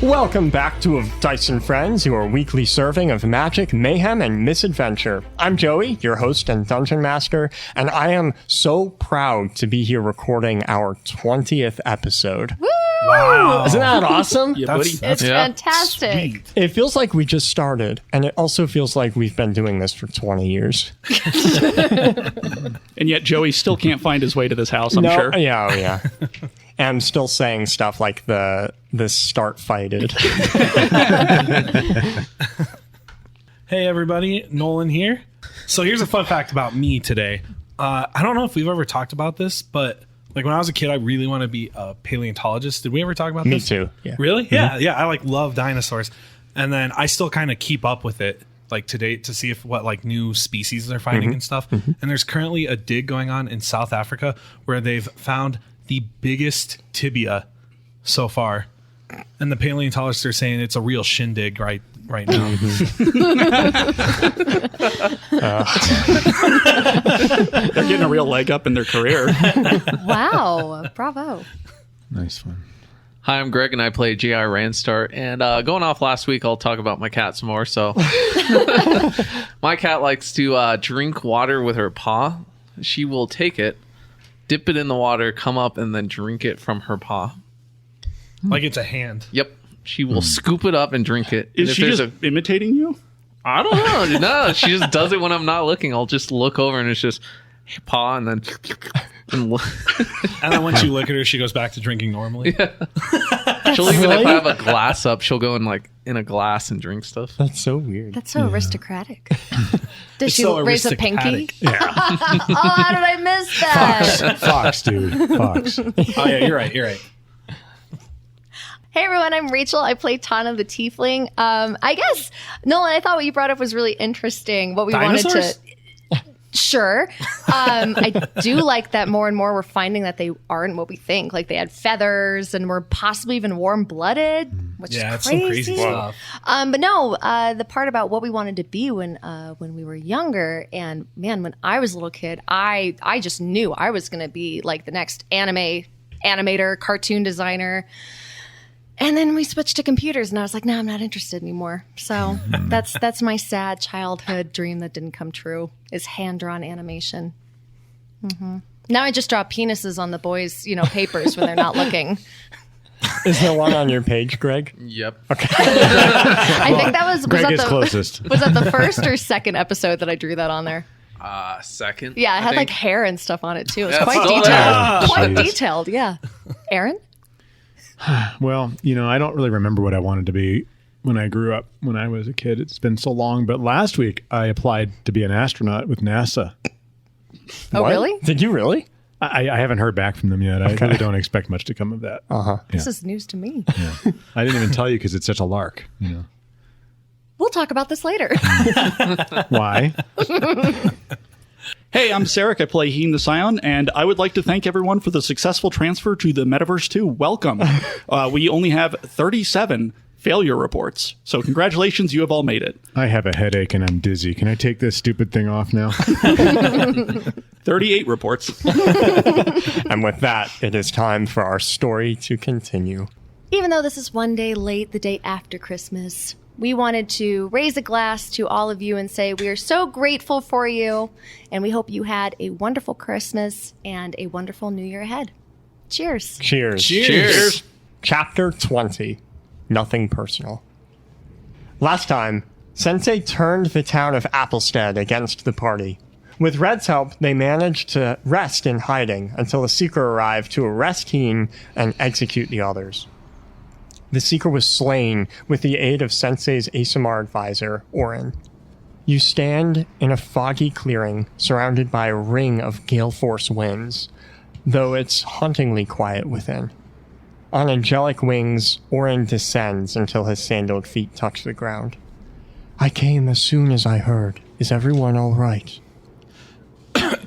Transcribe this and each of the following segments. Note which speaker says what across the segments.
Speaker 1: Welcome back to Dice and Friends, your weekly serving of magic, mayhem, and misadventure. I'm Joey, your host and dungeon master, and I am so proud to be here recording our 20th episode.
Speaker 2: Woo!
Speaker 1: Wow. Isn't that awesome?
Speaker 2: Yeah, buddy. It's fantastic.
Speaker 3: Sweet.
Speaker 1: It feels like we just started, and it also feels like we've been doing this for 20 years.
Speaker 2: And yet Joey still can't find his way to this house, I'm sure.
Speaker 1: Yeah, oh yeah. And I'm still saying stuff like the start fighted.
Speaker 3: Hey everybody, Nolan here. So here's a fun fact about me today. I don't know if we've ever talked about this, but like when I was a kid, I really want to be a paleontologist. Did we ever talk about this?
Speaker 1: Me too. Yeah.
Speaker 3: Really? Mm-hmm. Yeah. I like love dinosaurs, and then I still kind of keep up with it, like today, to see if what like new species they're finding and stuff. Mm-hmm. And there's currently a dig going on in South Africa where they've found the biggest tibia so far, and the paleontologists are saying it's a real shindig right now.
Speaker 2: They're getting a real leg up in their career.
Speaker 4: Wow. Bravo.
Speaker 5: Nice one.
Speaker 6: Hi, I'm Greg, and I play G.I. Randstart. And going off last week, I'll talk about my cat some more. So, my cat likes to drink water with her paw. She will take it, dip it in the water, come up, and then drink it from her paw.
Speaker 3: Like it's a hand.
Speaker 6: Yep. She will scoop it up and drink it.
Speaker 2: Is she just imitating you?
Speaker 6: I don't know. No, she just does it when I'm not looking. I'll just look over, and it's just paw, and then...
Speaker 3: And then once you look at her, she goes back to drinking normally.
Speaker 6: Yeah. She'll even, if I have a glass up, she'll go in a glass and drink stuff.
Speaker 1: That's so weird.
Speaker 4: That's so aristocratic. Does
Speaker 3: It's
Speaker 4: she
Speaker 3: so
Speaker 4: raise a pinky?
Speaker 3: aristocratic.
Speaker 1: Yeah.
Speaker 4: Oh, how did I miss that?
Speaker 5: Fox, dude. Fox.
Speaker 3: Oh yeah, you're right.
Speaker 4: Hey everyone, I'm Rachel. I play Tana the Tiefling. I guess, Nolan, I thought what you brought up was really interesting. What we
Speaker 3: Dinosaurs?
Speaker 4: wanted to... Sure. I do like that more and more we're finding that they aren't what we think. Like they had feathers and were possibly even warm-blooded, which
Speaker 3: Yeah,
Speaker 4: is
Speaker 3: it's some crazy
Speaker 4: crazy.
Speaker 3: stuff.
Speaker 4: But no, the part about what we wanted to be when we were younger, and man, when I was a little kid, I just knew I was going to be like the next animator, cartoon designer. And then we switched to computers, and I was like, no, I'm not interested anymore. So that's my sad childhood dream that didn't come true, is hand-drawn animation. Mm-hmm. Now I just draw penises on the boys' papers when they're not looking.
Speaker 1: Is there one on your page, Greg?
Speaker 6: Yep.
Speaker 1: Okay.
Speaker 4: I think that was
Speaker 5: Greg
Speaker 4: that
Speaker 5: is
Speaker 4: the,
Speaker 5: closest.
Speaker 4: Was that the first or second episode that I drew that on there?
Speaker 6: Second.
Speaker 4: Yeah, it
Speaker 6: I
Speaker 4: had
Speaker 6: think.
Speaker 4: like hair and stuff on it, too. It was
Speaker 6: Yeah,
Speaker 4: quite
Speaker 6: it's still
Speaker 4: detailed.
Speaker 6: there.
Speaker 4: Quite
Speaker 5: Jeez.
Speaker 4: detailed, yeah. Aaron?
Speaker 5: Well, I don't really remember what I wanted to be when I grew up, when I was a kid. It's been so long. But last week, I applied to be an astronaut with NASA.
Speaker 4: Oh,
Speaker 1: What?
Speaker 4: really?
Speaker 1: Did you really?
Speaker 5: I haven't heard back from them yet. I really don't expect much to come of that.
Speaker 1: Uh-huh.
Speaker 4: This is news to me.
Speaker 5: Yeah. I didn't even tell you because it's such a lark.
Speaker 4: We'll talk about this later.
Speaker 5: Why?
Speaker 2: Hey, I'm Sarek. I play Heen the Scion, and I would like to thank everyone for the successful transfer to the Metaverse 2. Welcome. We only have 37 failure reports, so congratulations, you have all made it.
Speaker 5: I have a headache and I'm dizzy. Can I take this stupid thing off now?
Speaker 2: 38 reports.
Speaker 1: And with that, it is time for our story to continue.
Speaker 4: Even though this is one day late, the day after Christmas, we wanted to raise a glass to all of you and say we are so grateful for you, and we hope you had a wonderful Christmas and a wonderful New Year ahead. Cheers.
Speaker 1: Cheers.
Speaker 2: Cheers.
Speaker 1: Chapter 20. Nothing personal. Last time, Sensei turned the town of Applestead against the party. With Red's help, they managed to rest in hiding until the Seeker arrived to arrest Heen and execute the others. The Seeker was slain with the aid of Sensei's ASMR advisor, Orin. You stand in a foggy clearing surrounded by a ring of gale force winds, though it's hauntingly quiet within. On angelic wings, Orin descends until his sandaled feet touch the ground. I came as soon as I heard. Is everyone all right?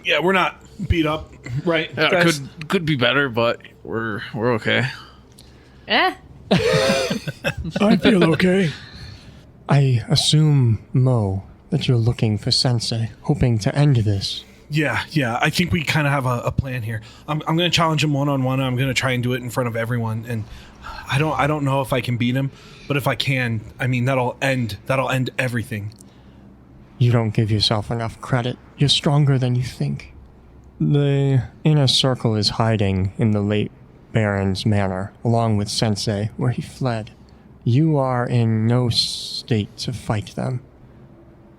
Speaker 3: Yeah, we're not beat up, right?
Speaker 6: Yeah,
Speaker 3: guys?
Speaker 6: could be better, but we're okay.
Speaker 5: I feel okay.
Speaker 1: I assume, Mo, that you're looking for Sensei, hoping to end this.
Speaker 3: Yeah. I think we kind of have a plan here. I'm going to challenge him one-on-one. I'm going to try and do it in front of everyone. And I don't know if I can beat him, but if I can, I mean, that'll end everything.
Speaker 1: You don't give yourself enough credit. You're stronger than you think. The inner circle is hiding in the late Baron's manor, along with Sensei, where he fled. You are in no state to fight them.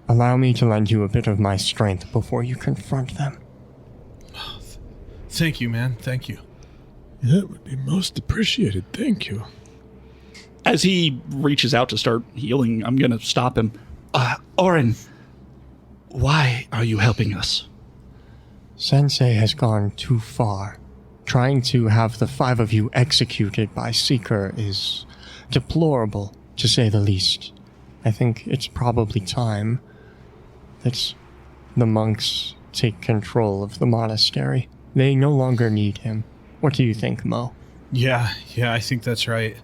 Speaker 1: Allow me to lend you a bit of my strength before you confront them.
Speaker 3: Thank you, man. Thank you.
Speaker 5: That would be most appreciated. Thank you.
Speaker 2: As he reaches out to start healing, I'm going to stop him. Orin, why are you helping us?
Speaker 1: Sensei has gone too far. Trying to have the 5 of you executed by Seeker is deplorable, to say the least. I think it's probably time that the monks take control of the monastery. They no longer need him. What do you think, Mo?
Speaker 3: Yeah, I think that's right.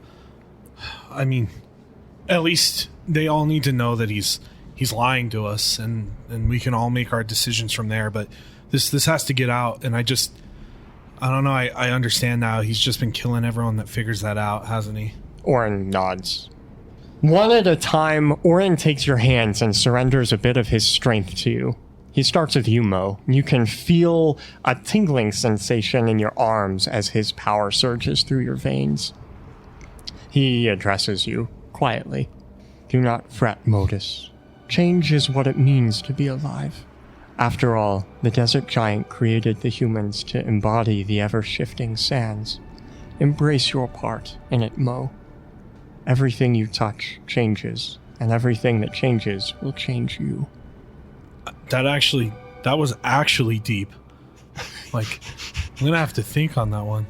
Speaker 3: I mean, at least they all need to know that he's lying to us, and we can all make our decisions from there. But this has to get out, and I don't know. I understand now. He's just been killing everyone that figures that out, hasn't he?
Speaker 1: Orin nods. One at a time, Orin takes your hands and surrenders a bit of his strength to you. He starts with you, Mo. You can feel a tingling sensation in your arms as his power surges through your veins. He addresses you quietly. Do not fret, Modus. Change is what it means to be alive. After all, the desert giant created the humans to embody the ever-shifting sands. Embrace your part in it, Mo. Everything you touch changes, and everything that changes will change you.
Speaker 3: That was actually deep. Like, I'm gonna have to think on that one.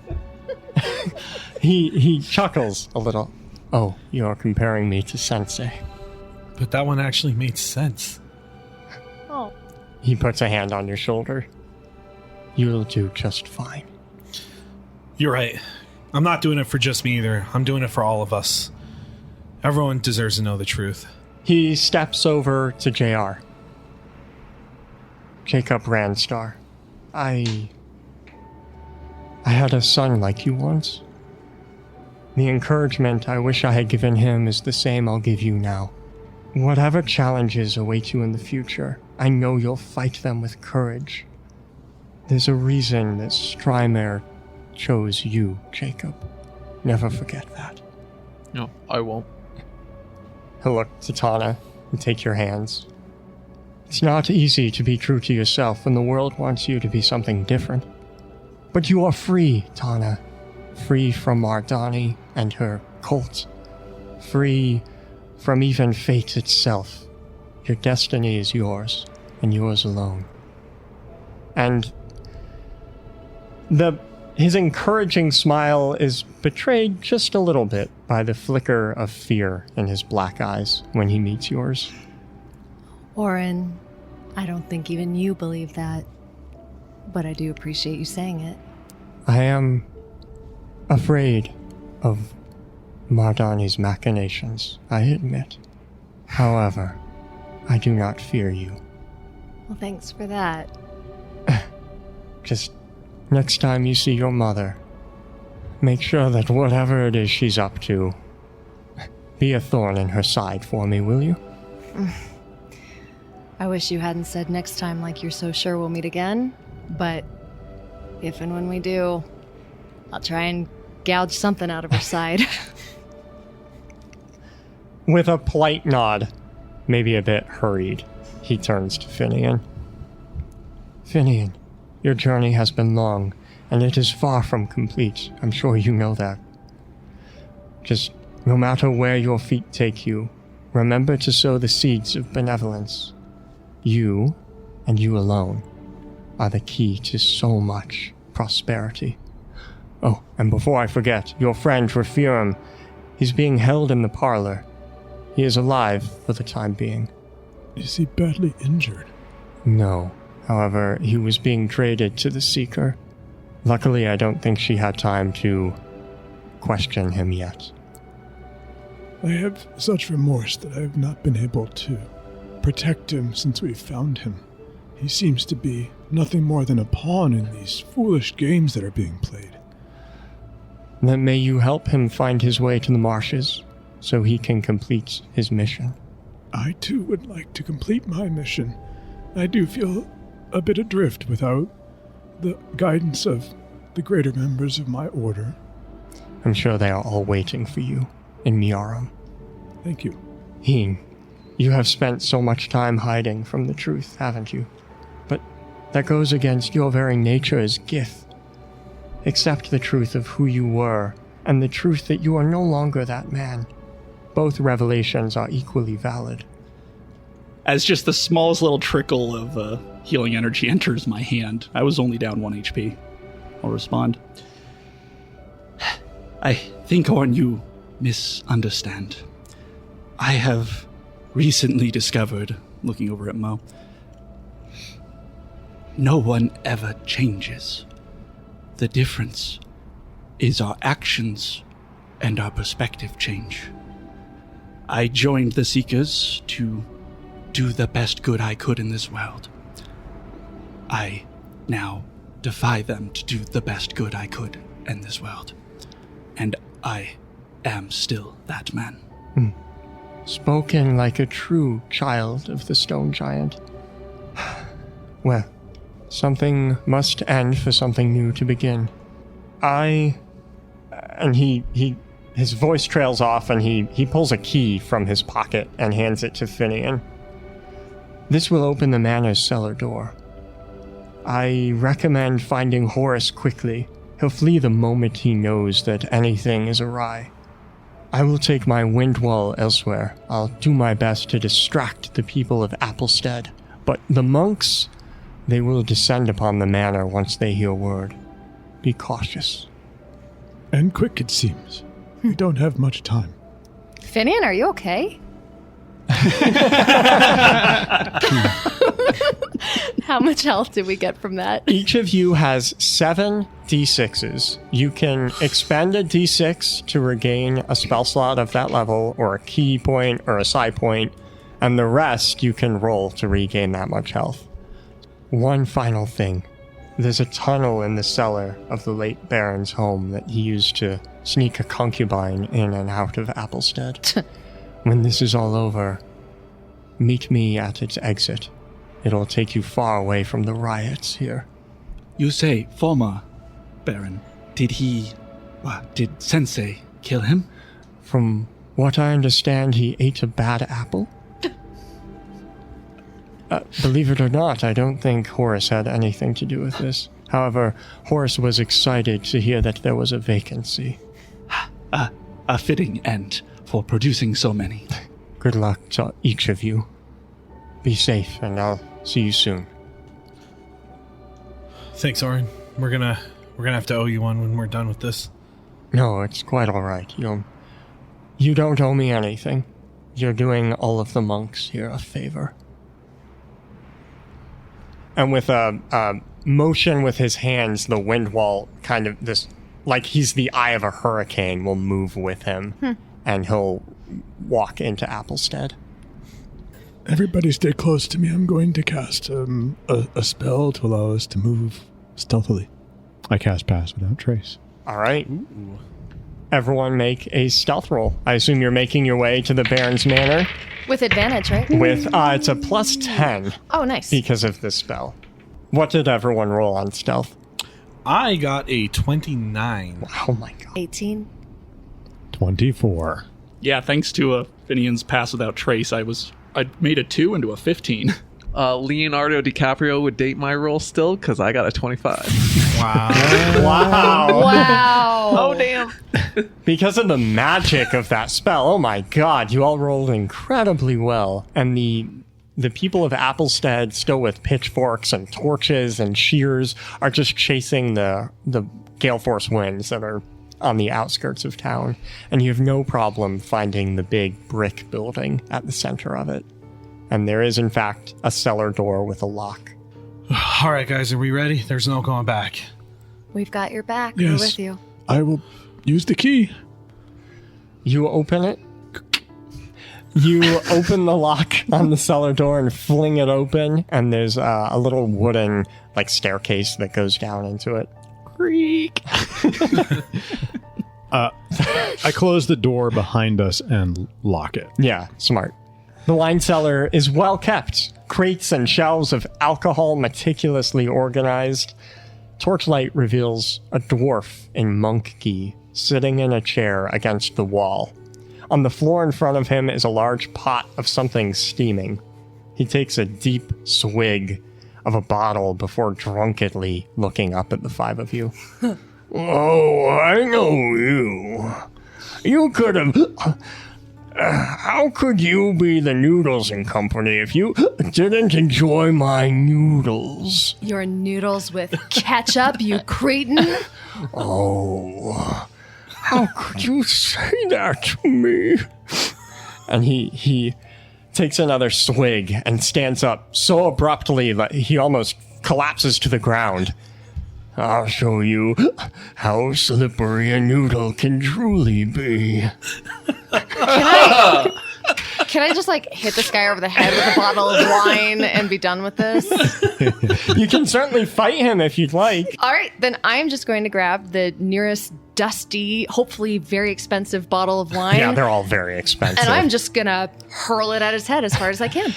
Speaker 1: He chuckles a little. Oh, you're comparing me to Sensei.
Speaker 3: But that one actually made sense.
Speaker 4: Oh.
Speaker 1: He puts a hand on your shoulder. You'll do just fine.
Speaker 3: You're right. I'm not doing it for just me either. I'm doing it for all of us. Everyone deserves to know the truth.
Speaker 1: He steps over to JR. Jacob Randstar. I had a son like you once. The encouragement I wish I had given him is the same I'll give you now. Whatever challenges await you in the future, I know you'll fight them with courage. There's a reason that Strymare chose you, Jacob. Never forget that.
Speaker 6: No, I won't.
Speaker 1: He'll look to Tana and take your hands. It's not easy to be true to yourself when the world wants you to be something different. But you are free, Tana. Free from Ardani and her cult. Free from even fate itself. Your destiny is yours, and yours alone. And his encouraging smile is betrayed just a little bit by the flicker of fear in his black eyes when he meets yours.
Speaker 4: Orin, I don't think even you believe that, but I do appreciate you saying it.
Speaker 1: I am afraid of Mardani's machinations, I admit. However, I do not fear you.
Speaker 4: Well, thanks for that.
Speaker 1: Just next time you see your mother, make sure that whatever it is she's up to, be a thorn in her side for me, will you?
Speaker 4: I wish you hadn't said next time like you're so sure we'll meet again, but if and when we do, I'll try and gouge something out of her side.
Speaker 1: With a polite nod, maybe a bit hurried, he turns to Finian. Finian, your journey has been long, and it is far from complete. I'm sure you know that. Just no matter where your feet take you, remember to sow the seeds of benevolence. You, and you alone, are the key to so much prosperity. Oh, and before I forget, your friend Rafiram, he's being held in the parlor. He is alive for the time being.
Speaker 5: Is he badly injured?
Speaker 1: No. However, he was being traded to the Seeker. Luckily, I don't think she had time to question him yet.
Speaker 5: I have such remorse that I have not been able to protect him since we found him. He seems to be nothing more than a pawn in these foolish games that are being played.
Speaker 1: Then may you help him find his way to the marshes so he can complete his mission.
Speaker 5: I too would like to complete my mission. I do feel a bit adrift without the guidance of the greater members of my order.
Speaker 1: I'm sure they are all waiting for you in Miarum.
Speaker 5: Thank you.
Speaker 1: Heen, you have spent so much time hiding from the truth, haven't you? But that goes against your very nature as Gith. Accept the truth of who you were, and the truth that you are no longer that man. Both revelations are equally valid.
Speaker 2: As just the smallest little trickle of healing energy enters my hand, I was only down 1 HP. I'll respond. I think, Orn, you misunderstand. I have recently discovered, looking over at Mo, no one ever changes. The difference is our actions and our perspective change. I joined the Seekers to do the best good I could in this world. I now defy them to do the best good I could in this world. And I am still that man.
Speaker 1: Spoken like a true child of the Stone Giant. Well, something must end for something new to begin. And his voice trails off and he pulls a key from his pocket and hands it to Finian. This will open the manor's cellar door. I recommend finding Horus quickly. He'll flee the moment he knows that anything is awry. I will take my wind wall elsewhere. I'll do my best to distract the people of Applestead. But the monks, they will descend upon the manor once they hear word. Be cautious.
Speaker 5: And quick, it seems. We don't have much time.
Speaker 4: Finian, are you okay? How much health did we get from that?
Speaker 1: Each of you has 7 d6s. You can expend a d6 to regain a spell slot of that level, or a key point, or a psi point, and the rest you can roll to regain that much health. One final thing. There's a tunnel in the cellar of the late Baron's home that he used to sneak a concubine in and out of Applestead. When this is all over, meet me at its exit. It'll take you far away from the riots here.
Speaker 2: You say, former Baron, did Sensei kill him?
Speaker 1: From what I understand, he ate a bad apple? Believe it or not, I don't think Horus had anything to do with this. However, Horus was excited to hear that there was a vacancy.
Speaker 2: A fitting end for producing so many.
Speaker 1: Good luck to each of you. Be safe, and I'll see you soon.
Speaker 3: Thanks, Orin. We're gonna have to owe you one when we're done with this.
Speaker 1: No, it's quite all right. You don't owe me anything. You're doing all of the monks here a favor. And with a motion with his hands, the wind wall kind of this, like he's the eye of a hurricane, will move with him, and he'll walk into Applestead.
Speaker 5: Everybody stay close to me. I'm going to cast a spell to allow us to move stealthily. I cast Pass Without Trace.
Speaker 1: All right. Ooh. Everyone make a stealth roll. I assume you're making your way to the Baron's Manor.
Speaker 4: With advantage, right?
Speaker 1: With, it's a plus 10.
Speaker 4: Oh, nice.
Speaker 1: Because of this spell. What did everyone roll on stealth?
Speaker 3: I got a 29.
Speaker 1: Oh my god.
Speaker 4: 18.
Speaker 5: 24.
Speaker 2: Yeah, thanks to Finian's Pass Without Trace, I made a 2 into a 15.
Speaker 6: Leonardo DiCaprio would date my roll still, because I got a 25.
Speaker 3: Wow.
Speaker 1: Wow.
Speaker 4: Wow.
Speaker 6: Oh, damn.
Speaker 1: Because of the magic of that spell, oh my god, you all rolled incredibly well. And the people of Applestead, still with pitchforks and torches and shears, are just chasing the gale force winds that are on the outskirts of town. And you have no problem finding the big brick building at the center of it. And there is, in fact, a cellar door with a lock.
Speaker 3: All right, guys, are we ready? There's no going back.
Speaker 4: We've got your back.
Speaker 5: Yes.
Speaker 4: We're with you.
Speaker 5: I will use the key.
Speaker 1: You open it. You open the lock on the cellar door and fling it open, and there's a little wooden staircase that goes down into it.
Speaker 2: Creak.
Speaker 5: I close the door behind us and lock it.
Speaker 1: Yeah, smart. The wine cellar is well kept. Crates and shelves of alcohol meticulously organized. Torchlight reveals a dwarf in monk gi sitting in a chair against the wall. On the floor in front of him is a large pot of something steaming. He takes a deep swig of a bottle before drunkenly looking up at the five of you. Oh, I know you. You could have... how could you be the Noodles and Company if you didn't enjoy my noodles?
Speaker 4: Your noodles with ketchup, you cretin.
Speaker 1: Oh, how could you say that to me? And he takes another swig and stands up so abruptly that he almost collapses to the ground. I'll show you how slippery a noodle can truly be.
Speaker 4: Can I just hit this guy over the head with a bottle of wine and be done with this?
Speaker 1: You can certainly fight him if you'd like.
Speaker 4: All right, then I'm just going to grab the nearest dusty, hopefully very expensive bottle of wine.
Speaker 1: Yeah, they're all very expensive.
Speaker 4: And I'm just going to hurl it at his head as hard as I can.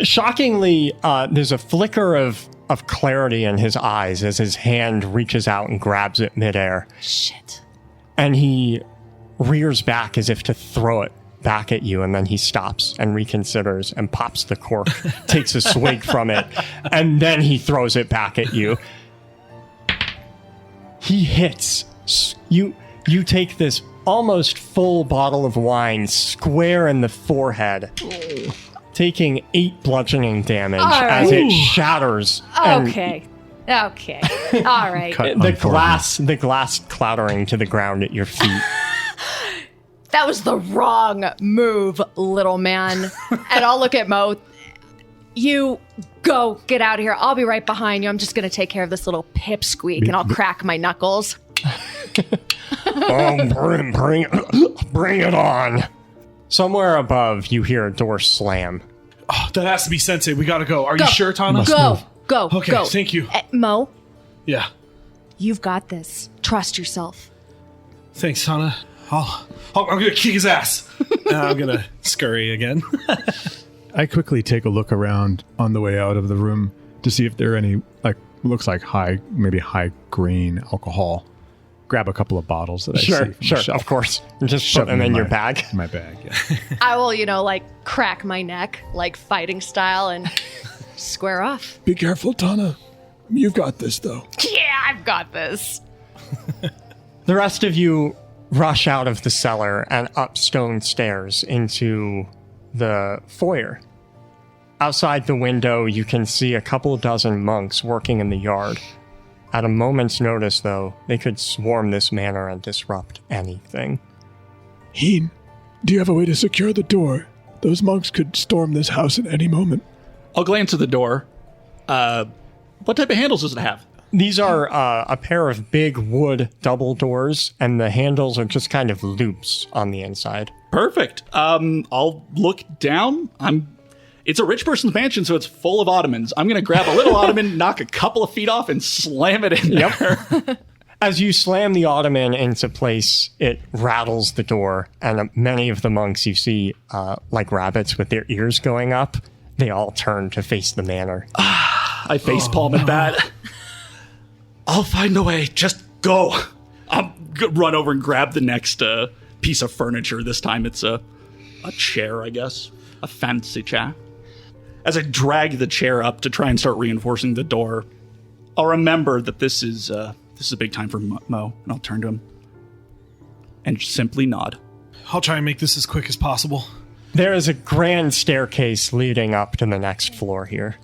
Speaker 1: Shockingly, there's a flicker of clarity in his eyes as his hand reaches out and grabs it midair.
Speaker 4: Shit.
Speaker 1: And he rears back as if to throw it back at you, and then he stops and reconsiders and pops the cork, takes a swig from it, and then he throws it back at you. He hits. You take this almost full bottle of wine square in the forehead, taking 8 bludgeoning damage as it shatters.
Speaker 4: Okay. All right.
Speaker 1: The glass clattering to the ground at your feet.
Speaker 4: That was the wrong move, little man. And I'll look at Mo. You go, get out of here. I'll be right behind you. I'm just going to take care of this little pipsqueak, and I'll crack my knuckles.
Speaker 1: Oh, bring it on. Somewhere above, you hear a door slam.
Speaker 3: Oh, that has to be Sensei. We gotta go. Are you sure, Tana?
Speaker 4: Go.
Speaker 3: Okay, thank you.
Speaker 4: Mo,
Speaker 3: Yeah.
Speaker 4: you've got this. Trust yourself.
Speaker 3: Thanks, Tana. I'm gonna kick his ass. And I'm gonna scurry again.
Speaker 5: I quickly take a look around on the way out of the room to see if there are any, looks like high grain alcohol. Grab a couple of bottles that I see from the shelf.
Speaker 1: Of course. Just put them in your bag.
Speaker 5: In my bag, yeah.
Speaker 4: I will, crack my neck, fighting style, and square off.
Speaker 5: Be careful, Tana. You've got this, though.
Speaker 4: Yeah, I've got this.
Speaker 1: The rest of you rush out of the cellar and up stone stairs into the foyer. Outside the window, you can see a couple dozen monks working in the yard. At a moment's notice, though, they could swarm this manor and disrupt anything.
Speaker 5: Heen, do you have a way to secure the door? Those monks could storm this house at any moment.
Speaker 2: I'll glance at the door. What type of handles does it have?
Speaker 1: These are a pair of big wood double doors, and the handles are just kind of loops on the inside.
Speaker 2: Perfect. I'll look down. It's a rich person's mansion, so it's full of ottomans. I'm going to grab a little ottoman, knock a couple of feet off, and slam it in there.
Speaker 1: As you slam the ottoman into place, it rattles the door, and many of the monks you see, like rabbits with their ears going up, they all turn to face the manor.
Speaker 2: I facepalm at that. I'll find a way. Just go. I'll run over and grab the next piece of furniture. This time it's a chair, I guess. A fancy chair. As I drag the chair up to try and start reinforcing the door, I'll remember that this is a big time for Mo, and I'll turn to him and simply nod.
Speaker 3: I'll try and make this as quick as possible.
Speaker 1: There is a grand staircase leading up to the next floor here.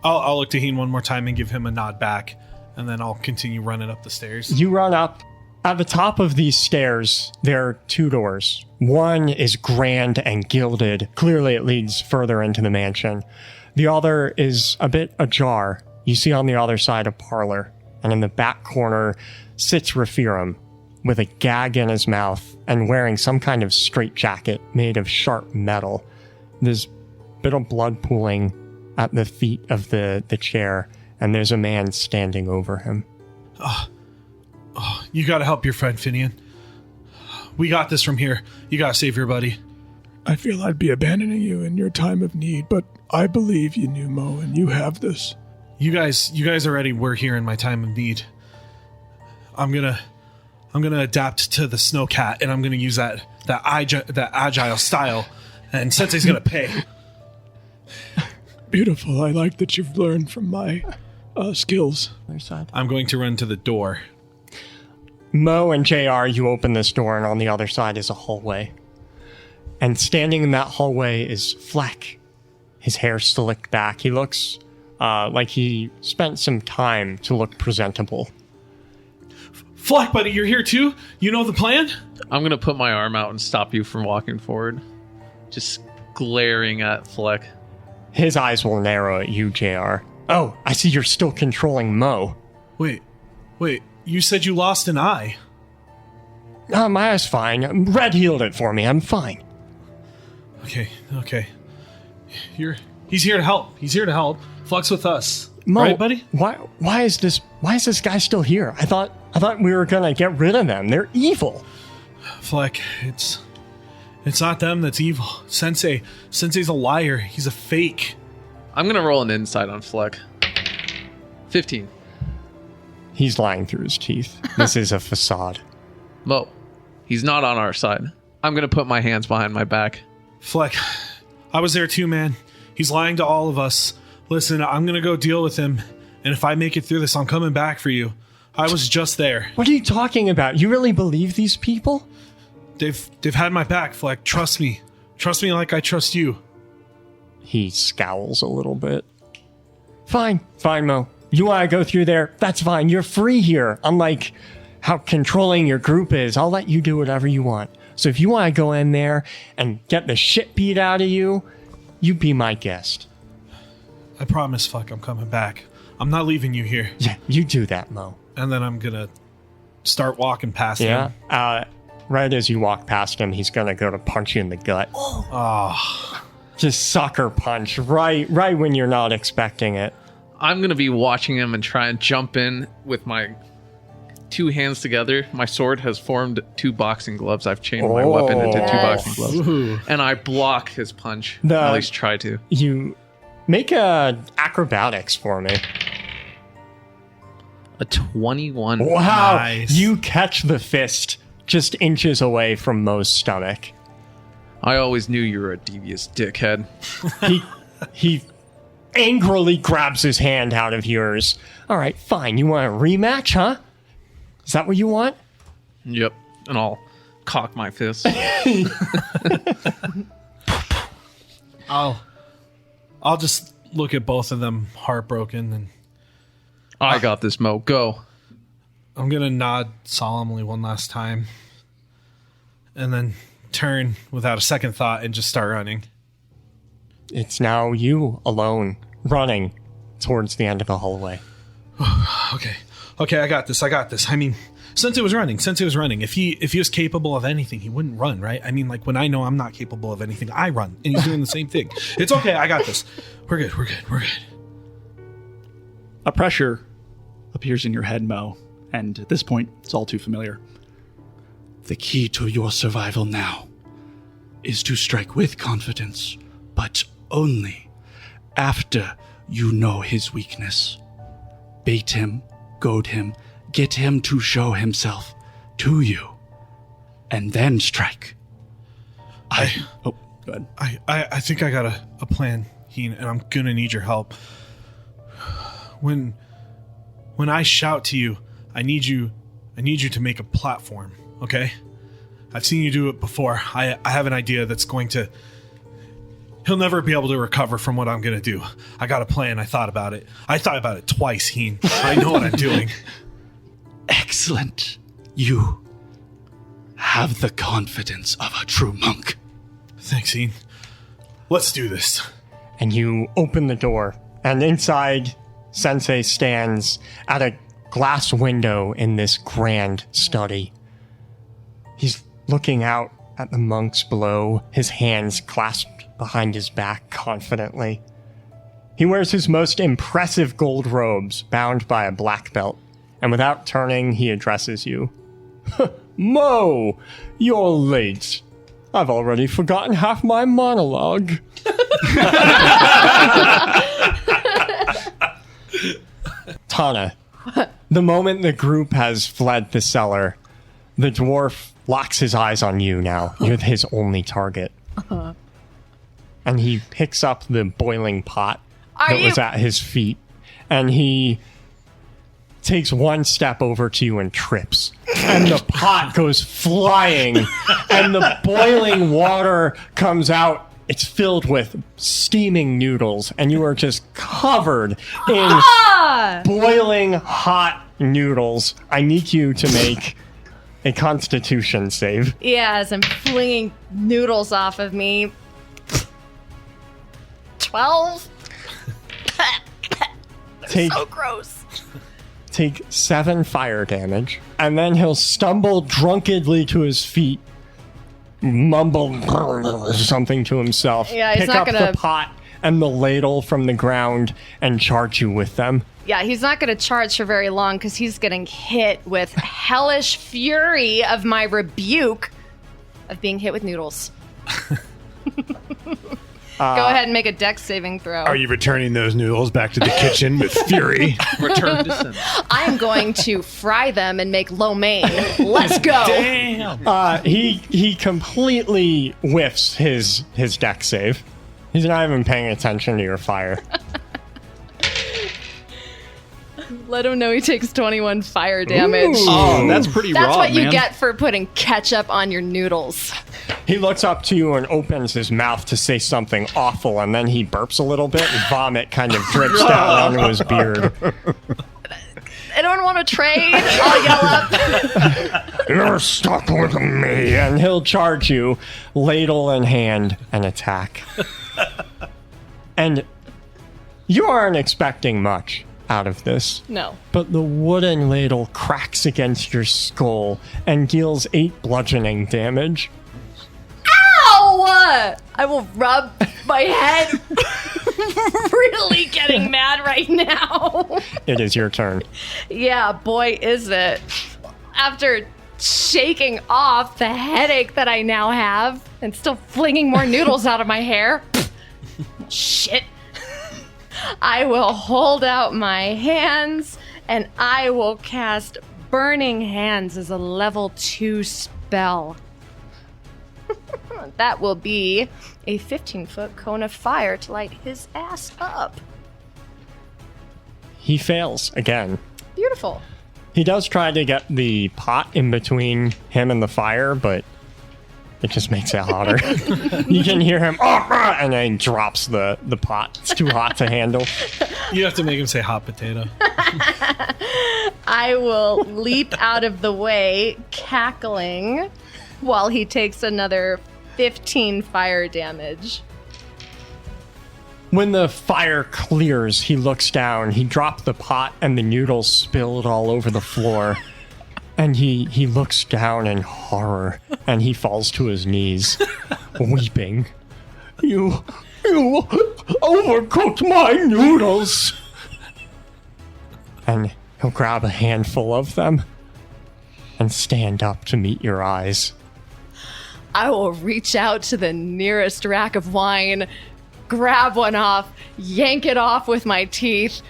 Speaker 3: I'll look to Heen one more time and give him a nod back, and then I'll continue running up the stairs.
Speaker 1: You run up. At the top of these stairs, there are 2 doors. One is grand and gilded. Clearly, it leads further into the mansion. The other is a bit ajar. You see on the other side a parlor, and in the back corner sits Raphiram with a gag in his mouth and wearing some kind of straitjacket made of sharp metal. There's a bit of blood pooling at the feet of the chair, and there's a man standing over him.
Speaker 3: You gotta help your friend, Finian. We got this from here. You gotta save your buddy.
Speaker 5: I feel I'd be abandoning you in your time of need, but I believe you, Mo, and you have this.
Speaker 3: You guys already were here in my time of need. I'm gonna adapt to the snowcat, and I'm gonna use that agile style, and Sensei's gonna pay.
Speaker 5: Beautiful. I like that you've learned from my skills.
Speaker 1: Other side.
Speaker 3: I'm going to run to the door.
Speaker 1: Mo and JR, you open this door, and on the other side is a hallway. And standing in that hallway is Fleck. His hair slicked back. He looks like he spent some time to look presentable.
Speaker 3: Fleck, buddy, you're here too? You know the plan?
Speaker 6: I'm going to put my arm out and stop you from walking forward. Just glaring at Fleck.
Speaker 1: His eyes will narrow at you, JR. Oh, I see you're still controlling Mo.
Speaker 3: Wait, you said you lost an eye.
Speaker 1: My eye's fine. Red healed it for me. I'm fine.
Speaker 3: Okay. He's here to help. Fleck's with us.
Speaker 1: Mo,
Speaker 3: right, buddy?
Speaker 1: Why is this guy still here? I thought we were gonna get rid of them. They're evil.
Speaker 3: Fleck, it's not them that's evil. Sensei's a liar. He's a fake.
Speaker 6: I'm going to roll an insight on Fleck. 15.
Speaker 1: He's lying through his teeth. This is a facade.
Speaker 6: Mo, he's not on our side. I'm going to put my hands behind my back.
Speaker 3: Fleck, I was there too, man. He's lying to all of us. Listen, I'm going to go deal with him. And if I make it through this, I'm coming back for you. I was just there.
Speaker 1: What are you talking about? You really believe these people?
Speaker 3: They've had my back, Fleck. Trust me. Trust me like I trust you.
Speaker 1: He scowls a little bit. Fine, Mo. You want to go through there? That's fine. You're free here. Unlike how controlling your group is, I'll let you do whatever you want. So if you want to go in there and get the shit beat out of you, you be my guest.
Speaker 3: I promise, Fleck, I'm coming back. I'm not leaving you here.
Speaker 1: Yeah, you do that, Mo.
Speaker 3: And then I'm going to start walking past him.
Speaker 1: Yeah. Right as you walk past him, he's going to go to punch you in the gut.
Speaker 3: Oh.
Speaker 1: Just sucker punch right when you're not expecting it.
Speaker 6: I'm going to be watching him and try and jump in with my two hands together. My sword has formed two boxing gloves. I've chained my weapon into two boxing gloves.
Speaker 3: Ooh.
Speaker 6: And I block his punch. At least try to.
Speaker 1: You make a acrobatics for me.
Speaker 6: A 21.
Speaker 1: Wow.
Speaker 3: Nice.
Speaker 1: You catch the fist just inches away from Mo's stomach.
Speaker 6: I always knew you were a devious dickhead.
Speaker 1: He angrily grabs his hand out of yours. All right, fine. You want a rematch, huh? Is that what you want?
Speaker 6: Yep. And I'll cock my fist.
Speaker 3: I'll just look at both of them heartbroken, and
Speaker 6: I got this, Mo. Go.
Speaker 3: I'm going to nod solemnly one last time and then turn without a second thought and just start running.
Speaker 1: It's now you alone running towards the end of the hallway.
Speaker 3: Okay, I got this. I mean, Sensei was running. If he was capable of anything, he wouldn't run, right? I mean, like, when I know I'm not capable of anything, I run, and he's doing the same thing. It's okay, I got this. We're good.
Speaker 2: A pressure appears in your head, Mo, and at this point, it's all too familiar. The key to your survival now is to strike with confidence, but only after you know his weakness. Bait him, goad him, get him to show himself to you, and then strike. Go ahead.
Speaker 3: I think I got a plan, Heen, and I'm gonna need your help. When I shout to you, I need you to make a platform, okay? I've seen you do it before. I have an idea that's going to... He'll never be able to recover from what I'm going to do. I got a plan. I thought about it. I thought about it twice, Heen. I know what I'm doing.
Speaker 2: Excellent. You have the confidence of a true monk.
Speaker 3: Thanks, Heen. Let's do this.
Speaker 1: And you open the door, and inside, Sensei stands at a glass window in this grand study. He's looking out at the monks below, his hands clasped behind his back confidently. He wears his most impressive gold robes, bound by a black belt, and without turning, he addresses you. Mo, you're late. I've already forgotten half my monologue. Tana, the moment the group has fled the cellar, the dwarf locks his eyes on you now. You're his only target. And he picks up the boiling pot was at his feet, and he takes one step over to you and trips. And the pot goes flying, and the boiling water comes out. It's filled with steaming noodles, and you are just covered in boiling hot noodles. I need you to make a Constitution save.
Speaker 4: Yes, I'm flinging noodles off of me. 12? So gross.
Speaker 1: Take 7 fire damage, and then he'll stumble drunkenly to his feet, mumble something to himself,
Speaker 4: Yeah, he's
Speaker 1: pick
Speaker 4: not
Speaker 1: up
Speaker 4: gonna-
Speaker 1: the pot and the ladle from the ground, and charge you with them.
Speaker 4: Yeah, he's not going to charge for very long because he's getting hit with hellish fury of my rebuke of being hit with noodles. Go ahead and make a dex saving throw.
Speaker 5: Are you returning those noodles back to the kitchen with fury?
Speaker 6: Return to sin.
Speaker 4: I am going to fry them and make lo mein. Let's go.
Speaker 3: Damn.
Speaker 1: He completely whiffs his dex save. He's not even paying attention to your fire.
Speaker 4: Let him know he takes 21 fire damage.
Speaker 2: Oh, that's pretty
Speaker 4: That's
Speaker 2: raw,
Speaker 4: what you
Speaker 2: man.
Speaker 4: get for putting ketchup on your noodles.
Speaker 1: He looks up to you and opens his mouth to say something awful, and then he burps a little bit, and vomit kind of drips down onto his beard.
Speaker 4: Anyone want to trade? I'll yell up.
Speaker 1: You're stuck with me, and he'll charge you, ladle in hand, and attack. And you aren't expecting much out of this.
Speaker 4: No.
Speaker 1: But the wooden ladle cracks against your skull and deals 8 bludgeoning damage.
Speaker 4: Ow! I will rub my head. Really getting mad right now.
Speaker 1: It is your turn.
Speaker 4: Yeah, boy, is it. After shaking off the headache that I now have and still flinging more noodles out of my hair. Shit. I will hold out my hands and I will cast Burning Hands as a level 2 spell. That will be a 15-foot cone of fire to light his ass up.
Speaker 1: He fails again.
Speaker 4: Beautiful.
Speaker 1: He does try to get the pot in between him and the fire, but it just makes it hotter. You can hear him, and then he drops the pot. It's too hot to handle.
Speaker 3: You have to make him say hot potato.
Speaker 4: I will leap out of the way, cackling, while he takes another 15 fire damage.
Speaker 1: When the fire clears, he looks down. He dropped the pot and the noodles spilled all over the floor. And he looks down in horror, and he falls to his knees, weeping. You overcooked my noodles! And he'll grab a handful of them and stand up to meet your eyes.
Speaker 4: I will reach out to the nearest rack of wine, grab one off, yank it off with my teeth,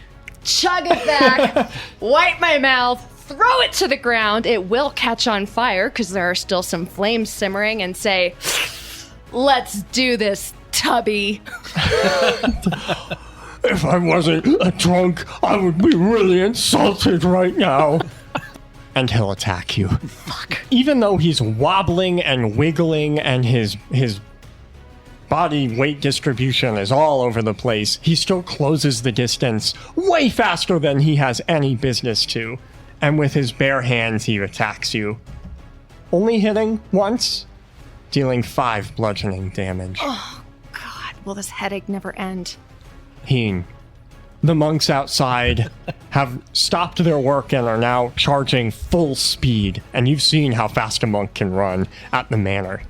Speaker 4: chug it back, wipe my mouth, throw it to the ground. It will catch on fire because there are still some flames simmering, and say, "Let's do this, tubby."
Speaker 1: If I wasn't a drunk, I would be really insulted right now. And he'll attack you. Fuck. Even though he's wobbling and wiggling and his body weight distribution is all over the place, he still closes the distance way faster than he has any business to. And with his bare hands, he attacks you. Only hitting once, dealing 5 bludgeoning damage.
Speaker 4: God, will this headache never end?
Speaker 1: Heen, the monks outside have stopped their work and are now charging full speed, and you've seen how fast a monk can run at the manor.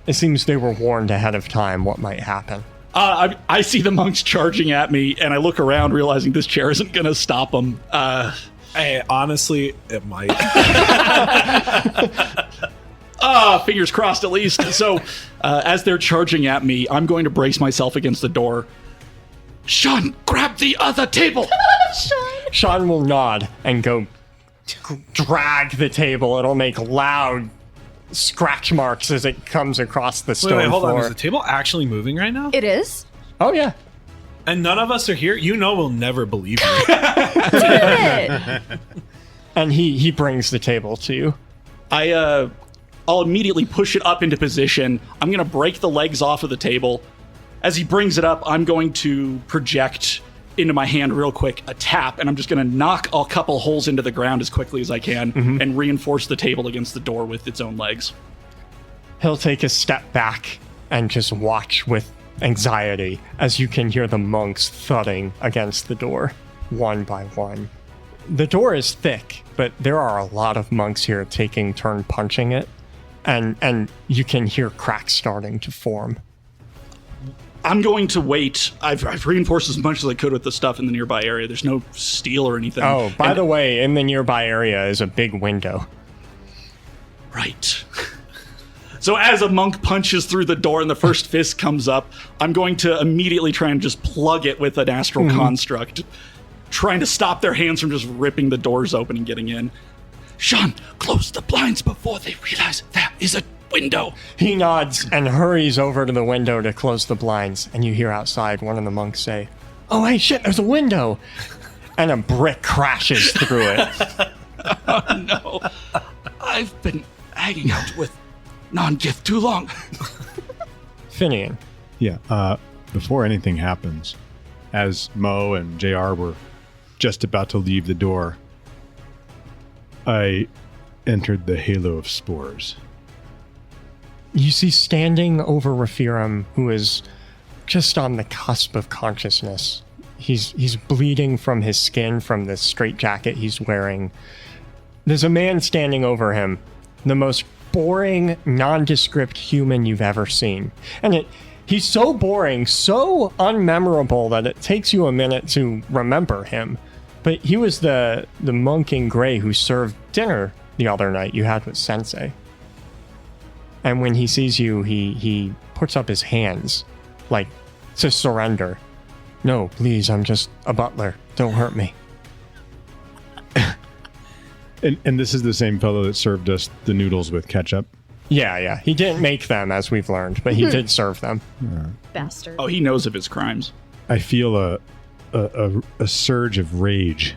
Speaker 1: It seems they were warned ahead of time what might happen.
Speaker 2: I see the monks charging at me, and I look around, realizing this chair isn't going to stop them.
Speaker 3: Hey, honestly, it might.
Speaker 2: Fingers crossed, at least. So, as they're charging at me, I'm going to brace myself against the door. Sean, grab the other table.
Speaker 1: Sean will nod and go drag the table. It'll make loud scratch marks as it comes across the stone
Speaker 3: Wait, hold
Speaker 1: floor.
Speaker 3: on. Is the table actually moving right now?
Speaker 4: It is.
Speaker 1: Oh, yeah.
Speaker 3: And none of us are here? You know we'll never believe you.
Speaker 4: It.
Speaker 1: And he brings the table to you.
Speaker 2: I'll immediately push it up into position. I'm going to break the legs off of the table. As he brings it up, I'm going to project into my hand real quick a tap, and I'm just going to knock a couple holes into the ground as quickly as I can and reinforce the table against the door with its own legs.
Speaker 1: He'll take a step back and just watch with anxiety as you can hear the monks thudding against the door, one by one. The door is thick, but there are a lot of monks here taking turn punching it, and you can hear cracks starting to form.
Speaker 2: I'm going to wait. I've reinforced as much as I could with the stuff in the nearby area. There's no steel or anything.
Speaker 1: Oh, by the way, in the nearby area is a big window.
Speaker 2: Right. So as a monk punches through the door and the first fist comes up, I'm going to immediately try and just plug it with an astral construct, trying to stop their hands from just ripping the doors open and getting in. Sean, close the blinds before they realize there is a window.
Speaker 1: He nods and hurries over to the window to close the blinds, and you hear outside one of the monks say, "Oh, hey, shit, there's a window!" And a brick crashes through it.
Speaker 2: Oh, no. I've been hanging out with non-gift too long.
Speaker 1: Finian.
Speaker 5: Yeah, before anything happens, as Mo and JR were just about to leave the door, I entered the halo of spores.
Speaker 1: You see standing over Raphiram, who is just on the cusp of consciousness. He's bleeding from his skin from the straitjacket he's wearing. There's a man standing over him, the most boring, nondescript human you've ever seen. And he's so boring, so unmemorable that it takes you a minute to remember him. But he was the monk in gray who served dinner the other night you had with Sensei. And when he sees you, he puts up his hands, like, to surrender. "No, please, I'm just a butler. Don't hurt me."
Speaker 5: And this is the same fellow that served us the noodles with ketchup?
Speaker 1: Yeah. He didn't make them, as we've learned, but he did serve them.
Speaker 4: Bastard.
Speaker 2: Oh, he knows of his crimes.
Speaker 5: I feel a surge of rage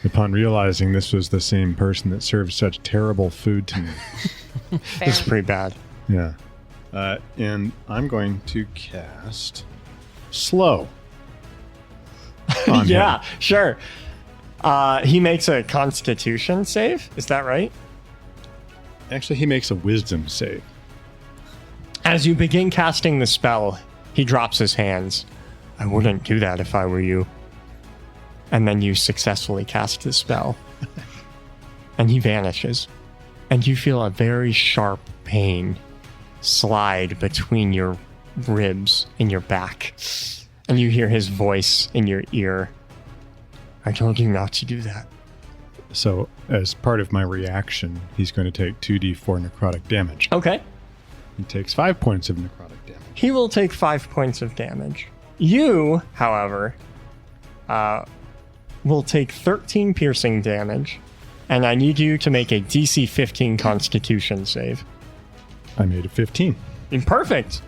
Speaker 5: upon realizing this was the same person that served such terrible food to me.
Speaker 4: Fair.
Speaker 1: It's pretty bad.
Speaker 5: Yeah. And I'm going to cast Slow. on
Speaker 1: Yeah,
Speaker 5: him.
Speaker 1: sure. He makes a Constitution save. Is that right?
Speaker 5: Actually, he makes a Wisdom save.
Speaker 1: As you begin casting the spell, he drops his hands. "I wouldn't do that if I were you." And then you successfully cast the spell. And he vanishes. And you feel a very sharp pain slide between your ribs in your back. And you hear his voice in your ear. "I told you not to do that."
Speaker 5: So, as part of my reaction, he's going to take 2d4 necrotic damage.
Speaker 1: Okay.
Speaker 5: He takes 5 points of necrotic damage.
Speaker 1: He will take 5 points of damage. You, however, will take 13 piercing damage, and I need you to make a DC 15 Constitution save.
Speaker 5: I made a 15.
Speaker 1: Perfect.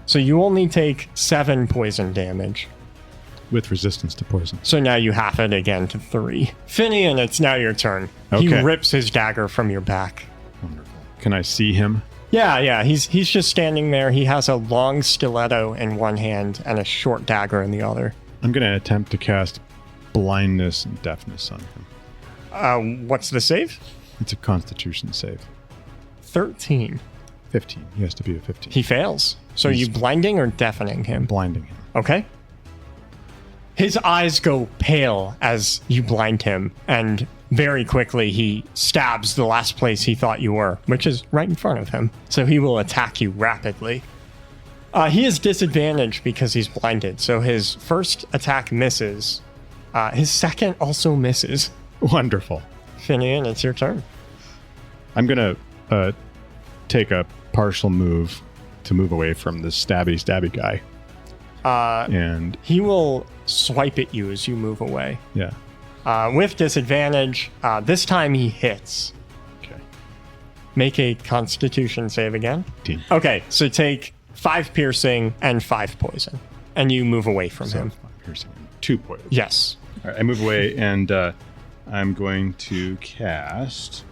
Speaker 1: So you only take 7 poison damage.
Speaker 5: With resistance to poison.
Speaker 1: So now you half it again to 3. Finian, it's now your turn. He
Speaker 5: Okay.
Speaker 1: rips his dagger from your back.
Speaker 5: Wonderful. Can I see him?
Speaker 1: Yeah, he's just standing there. He has a long stiletto in one hand and a short dagger in the other.
Speaker 5: I'm going to attempt to cast blindness and deafness on him.
Speaker 1: What's the save?
Speaker 5: It's a constitution save.
Speaker 1: 13.
Speaker 5: 15. He has to be a 15.
Speaker 1: He fails. So are you blinding or deafening him?
Speaker 5: blinding him.
Speaker 1: Okay. His eyes go pale as you blind him, and very quickly he stabs the last place he thought you were, which is right in front of him. So he will attack you rapidly. He is disadvantaged because he's blinded, so his first attack misses. His second also misses.
Speaker 5: Wonderful.
Speaker 1: Finian, it's your turn.
Speaker 5: I'm going to take a partial move to move away from this stabby guy. And
Speaker 1: he will swipe at you as you move away.
Speaker 5: yeah.
Speaker 1: With disadvantage, this time he hits.
Speaker 5: Okay.
Speaker 1: Make a Constitution save again.
Speaker 5: 18.
Speaker 1: Okay, so take 5 piercing and 5 poison, and you move away from him.
Speaker 5: 5 piercing and 2 poison.
Speaker 1: Yes.
Speaker 5: All right, I move away, and I'm going to cast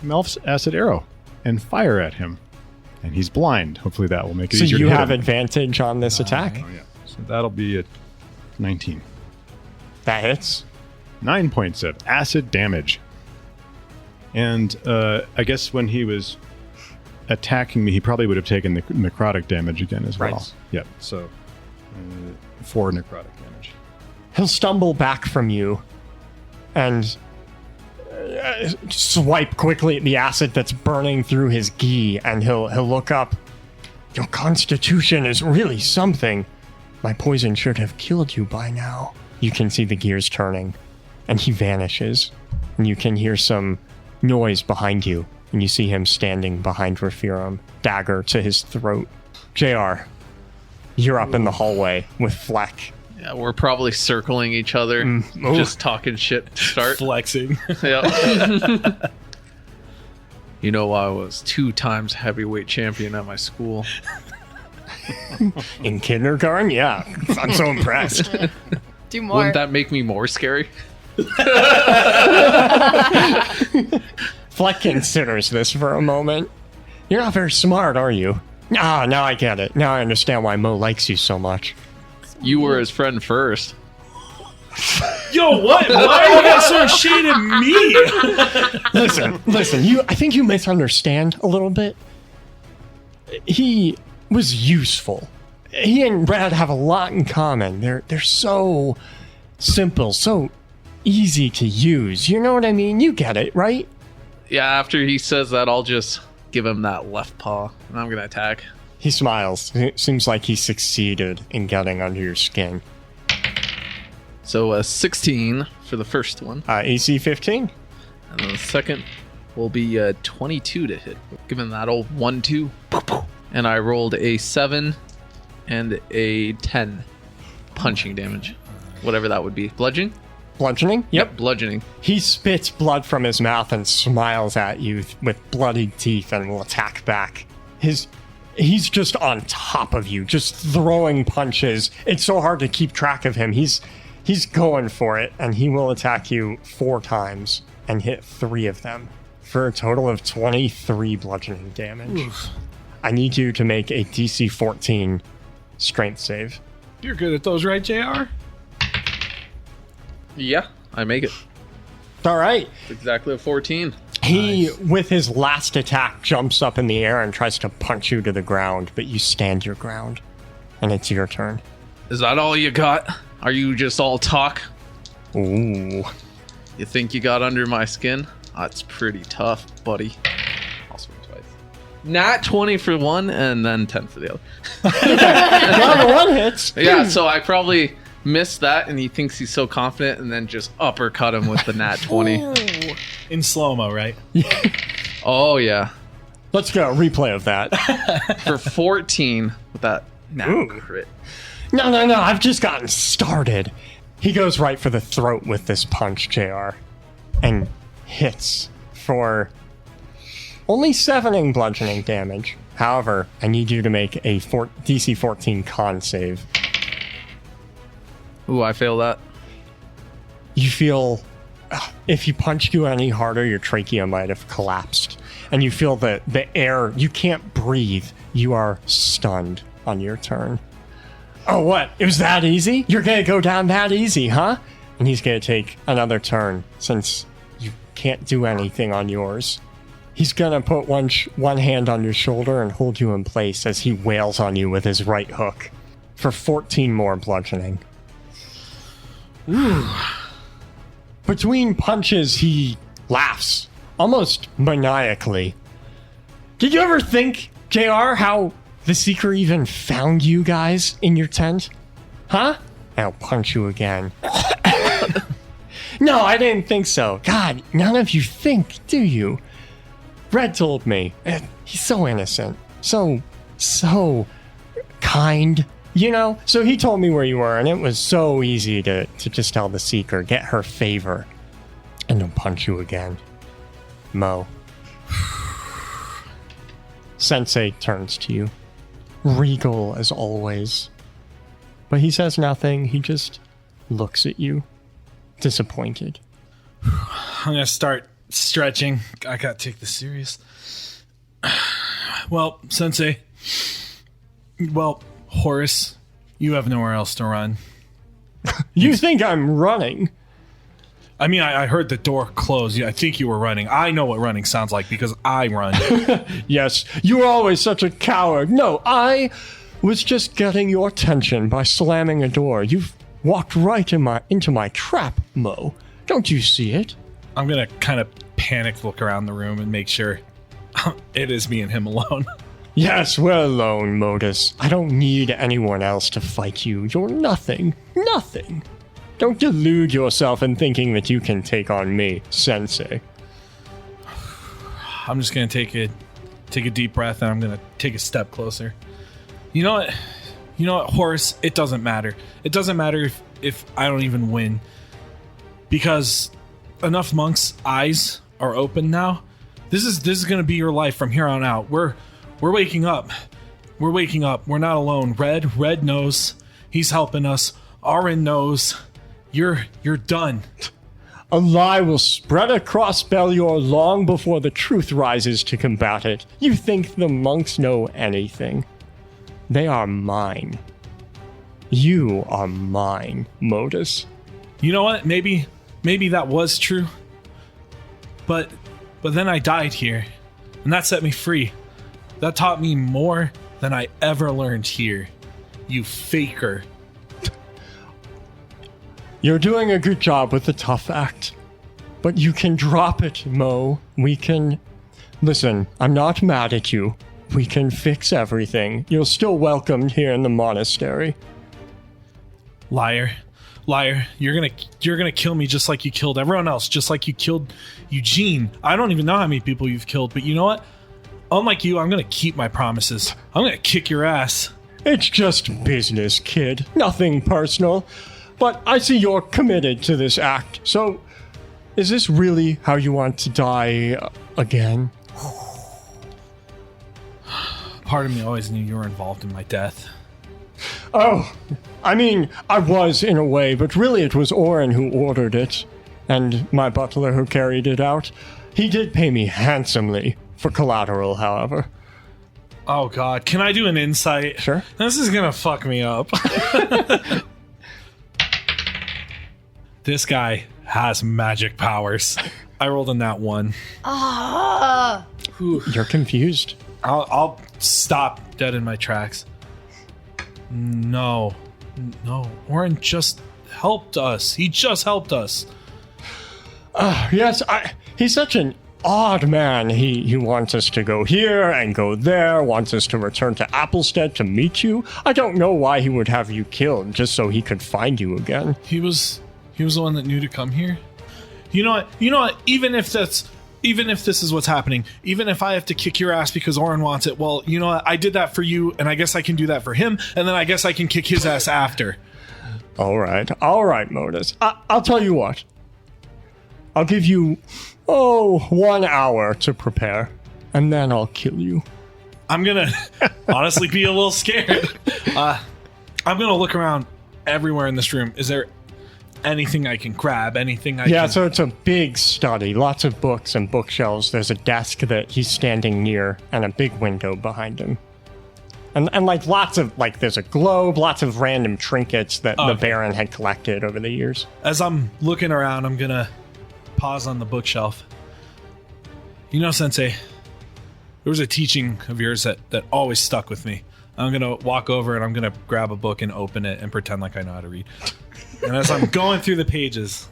Speaker 5: Melf's Acid Arrow and fire at him. And he's blind. Hopefully that will make it
Speaker 1: So
Speaker 5: easier
Speaker 1: you
Speaker 5: to hit
Speaker 1: have
Speaker 5: him.
Speaker 1: advantage on this attack.
Speaker 5: Oh, yeah. So that'll be a 19.
Speaker 1: That hits.
Speaker 5: 9 points of acid damage. And I guess when he was attacking me, he probably would have taken the necrotic damage again as well.
Speaker 1: Right.
Speaker 5: Yep. So 4 necrotic damage.
Speaker 1: He'll stumble back from you and swipe quickly at the acid that's burning through his gi, and he'll look up. Your constitution is really something. My poison should have killed you by now. You can see the gears turning, and he vanishes, and you can hear some noise behind you, and you see him standing behind Raphiram, dagger to his throat. JR, you're up in the hallway with Fleck.
Speaker 6: Yeah, we're probably circling each other,
Speaker 1: Ooh.
Speaker 6: just talking shit to start.
Speaker 3: Flexing.
Speaker 6: Yeah. You know, I was 2 times heavyweight champion at my school.
Speaker 1: In kindergarten? Yeah. I'm so impressed.
Speaker 4: Do more.
Speaker 6: Wouldn't that make me more scary?
Speaker 1: Fleck considers this for a moment. You're not very smart, are you? Ah, now I get it. Now I understand why Mo likes you so much.
Speaker 6: You were his friend first.
Speaker 3: Yo, what? Why are you guys so shade at me?
Speaker 1: Listen, I think you misunderstand a little bit. He was useful. He and Brad have a lot in common. They're so simple, so easy to use. You know what I mean? You get it, right?
Speaker 6: Yeah, after he says that, I'll just give him that left paw, and I'm going to attack.
Speaker 1: He smiles. It seems like he succeeded in getting under your skin.
Speaker 6: So 16 for the first one,
Speaker 1: AC 15?
Speaker 6: and then the second will be 22 to hit. Give him that old 1-2. And I rolled a 7 and a 10 punching damage. Whatever that would be. Bludgeoning?
Speaker 1: Bludgeoning? Yep.
Speaker 6: Bludgeoning.
Speaker 1: He spits blood from his mouth and smiles at you with bloodied teeth and will attack back. He's just on top of you, just throwing punches. It's so hard to keep track of him. He's going for it, and he will attack you 4 times and hit 3 of them for a total of 23 bludgeoning damage. Oof. I need you to make a DC 14 strength save.
Speaker 3: You're good at those, right, JR?
Speaker 6: Yeah, I make it.
Speaker 1: All right.
Speaker 6: Exactly a 14.
Speaker 1: He, with his last attack, jumps up in the air and tries to punch you to the ground, but you stand your ground, and it's your turn.
Speaker 6: Is that all you got? Are you just all talk?
Speaker 1: Ooh.
Speaker 6: You think you got under my skin? That's pretty tough, buddy. I'll swing twice. Nat 20 for one, and then 10 for the other.
Speaker 1: Well, the one hits.
Speaker 6: Yeah, so I probably missed that, and he thinks he's so confident, and then just uppercut him with the nat 20.
Speaker 3: In slow-mo, right?
Speaker 6: Oh, yeah.
Speaker 1: Let's go. Replay of that.
Speaker 6: For 14 with that nat
Speaker 1: Ooh.
Speaker 6: crit.
Speaker 1: No. I've just gotten started. He goes right for the throat with this punch, JR, and hits for only 7 bludgeoning damage. However, I need you to make a DC 14 con save.
Speaker 6: Ooh, I failed that.
Speaker 1: You feel if you punched you any harder, your trachea might have collapsed. And you feel the air, you can't breathe. You are stunned on your turn. Oh, what? It was that easy? You're going to go down that easy, huh? And he's going to take another turn since you can't do anything on yours. He's going to put one hand on your shoulder and hold you in place as he wails on you with his right hook for 14 more bludgeoning. Between punches, he laughs, almost maniacally. Did you ever think, JR, how the Seeker even found you guys in your tent? Huh? I'll punch you again. No, I didn't think so. God, none of you think, do you? Red told me. He's so innocent. So kind. You know? So he told me where you were, and it was so easy to just tell the Seeker, get her favor, and then punch you again. Mo. Sensei turns to you. Regal as always. But he says nothing, he just looks at you. Disappointed.
Speaker 3: I'm gonna start stretching. I gotta take this serious. Well, Sensei. Well, Horace, you have nowhere else to run.
Speaker 1: You think I'm running?
Speaker 3: I mean, I heard the door close. Yeah, I think you were running. I know what running sounds like because I run.
Speaker 1: Yes, you were always such a coward. No, I was just getting your attention by slamming a door. You've walked right into my trap, Mo. Don't you see it?
Speaker 3: I'm gonna kind of panic look around the room and make sure it is me and him alone.
Speaker 1: Yes, we're alone, Modus. I don't need anyone else to fight you. You're nothing. Nothing. Don't delude yourself in thinking that you can take on me, Sensei.
Speaker 3: I'm just gonna take a deep breath and I'm gonna take a step closer. You know what, Horace? It doesn't matter. It doesn't matter if I don't even win, because enough monks' eyes are open now. This is gonna be your life from here on out. We're waking up. We're waking up. We're not alone. Red knows. He's helping us. Arin knows. You're done.
Speaker 1: A lie will spread across Belior long before the truth rises to combat it. You think the monks know anything? They are mine. You are mine, Modus.
Speaker 3: You know what? Maybe that was true. But then I died here, and that set me free. That taught me more than I ever learned here. You faker.
Speaker 1: You're doing a good job with the tough act. But you can drop it, Mo. We can... Listen, I'm not mad at you. We can fix everything. You're still welcomed here in the monastery.
Speaker 3: Liar. You're gonna kill me just like you killed everyone else, just like you killed Eugene. I don't even know how many people you've killed, but you know what? Unlike you, I'm gonna keep my promises. I'm gonna kick your ass.
Speaker 1: It's just business, kid. Nothing personal. But I see you're committed to this act, so is this really how you want to die again?
Speaker 3: Part of me always knew you were involved in my death.
Speaker 1: Oh, I mean, I was in a way, but really it was Orin who ordered it, and my butler who carried it out. He did pay me handsomely for collateral, however.
Speaker 3: Oh god, can I do an insight?
Speaker 1: Sure.
Speaker 3: This is gonna fuck me up. This guy has magic powers. I rolled in that one.
Speaker 1: You're confused.
Speaker 3: I'll stop dead in my tracks. No. Orin just helped us. He just helped us.
Speaker 1: Yes, he's such an odd man. He wants us to go here and go there, wants us to return to Applestead to meet you. I don't know why he would have you killed, just so he could find you again.
Speaker 3: He was the one that knew to come here. You know what? Even if this is what's happening, even if I have to kick your ass because Orin wants it, well, you know what? I did that for you, and I guess I can do that for him, and then I guess I can kick his ass after.
Speaker 1: All right, Modus. I'll tell you what. I'll give you, 1 hour to prepare, and then I'll kill you.
Speaker 3: I'm gonna honestly be a little scared. I'm gonna look around everywhere in this room. Is there anything I can grab? Anything I can...
Speaker 1: Yeah, so it's a big study. Lots of books and bookshelves. There's a desk that he's standing near, and a big window behind him. And like lots of, like, there's a globe, lots of random trinkets that the Baron had collected over the years.
Speaker 3: As I'm looking around, I'm gonna pause on the bookshelf. You know, Sensei, there was a teaching of yours that always stuck with me. I'm gonna walk over and I'm gonna grab a book and open it and pretend like I know how to read. And as I'm going through the pages,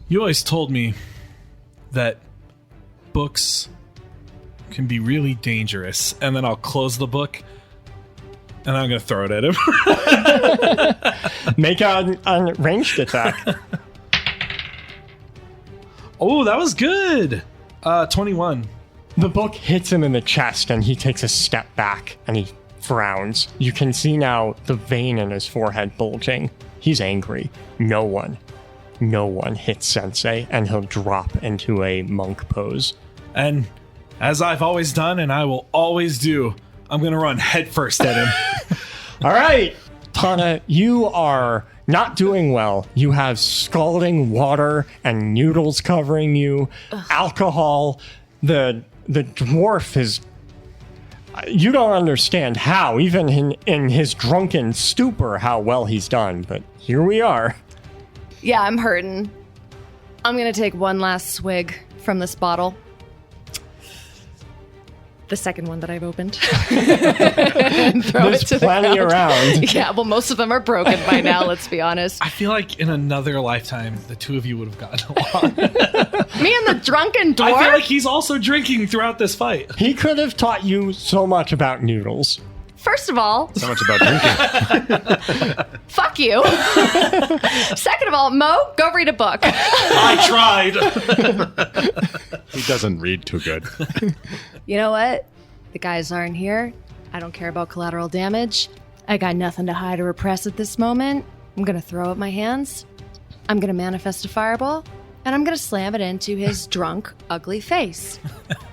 Speaker 3: you always told me that books can be really dangerous. And then I'll close the book and I'm going to throw it at him.
Speaker 1: Make a ranged attack.
Speaker 3: Oh, that was good. 21.
Speaker 1: The book hits him in the chest and he takes a step back and he frowns. You can see now the vein in his forehead bulging. He's angry. No one hits Sensei, and he'll drop into a monk pose.
Speaker 3: And as I've always done and I will always do, I'm going to run headfirst at him.
Speaker 1: All right, Tana, you are not doing well. You have scalding water and noodles covering you, alcohol. The dwarf is... You don't understand how, even in his drunken stupor, how well he's done. But here we are.
Speaker 4: Yeah, I'm hurting. I'm going to take one last swig from this bottle. The second one that I've opened. And throw
Speaker 1: There's
Speaker 4: it to the
Speaker 1: plenty
Speaker 4: ground.
Speaker 1: around.
Speaker 4: Yeah, well, most of them are broken by now, let's be honest.
Speaker 3: I feel like in another lifetime, the two of you would have gotten along.
Speaker 4: Me and the drunken dwarf?
Speaker 3: I feel like he's also drinking throughout this fight.
Speaker 1: He could have taught you so much about noodles.
Speaker 4: First of all,
Speaker 5: So much about drinking.
Speaker 4: fuck you. Second of all, Mo, go read a book.
Speaker 3: I tried.
Speaker 5: He doesn't read too good.
Speaker 4: You know what? The guys aren't here. I don't care about collateral damage. I got nothing to hide or repress at this moment. I'm going to throw up my hands. I'm going to manifest a fireball. And I'm going to slam it into his drunk, ugly face.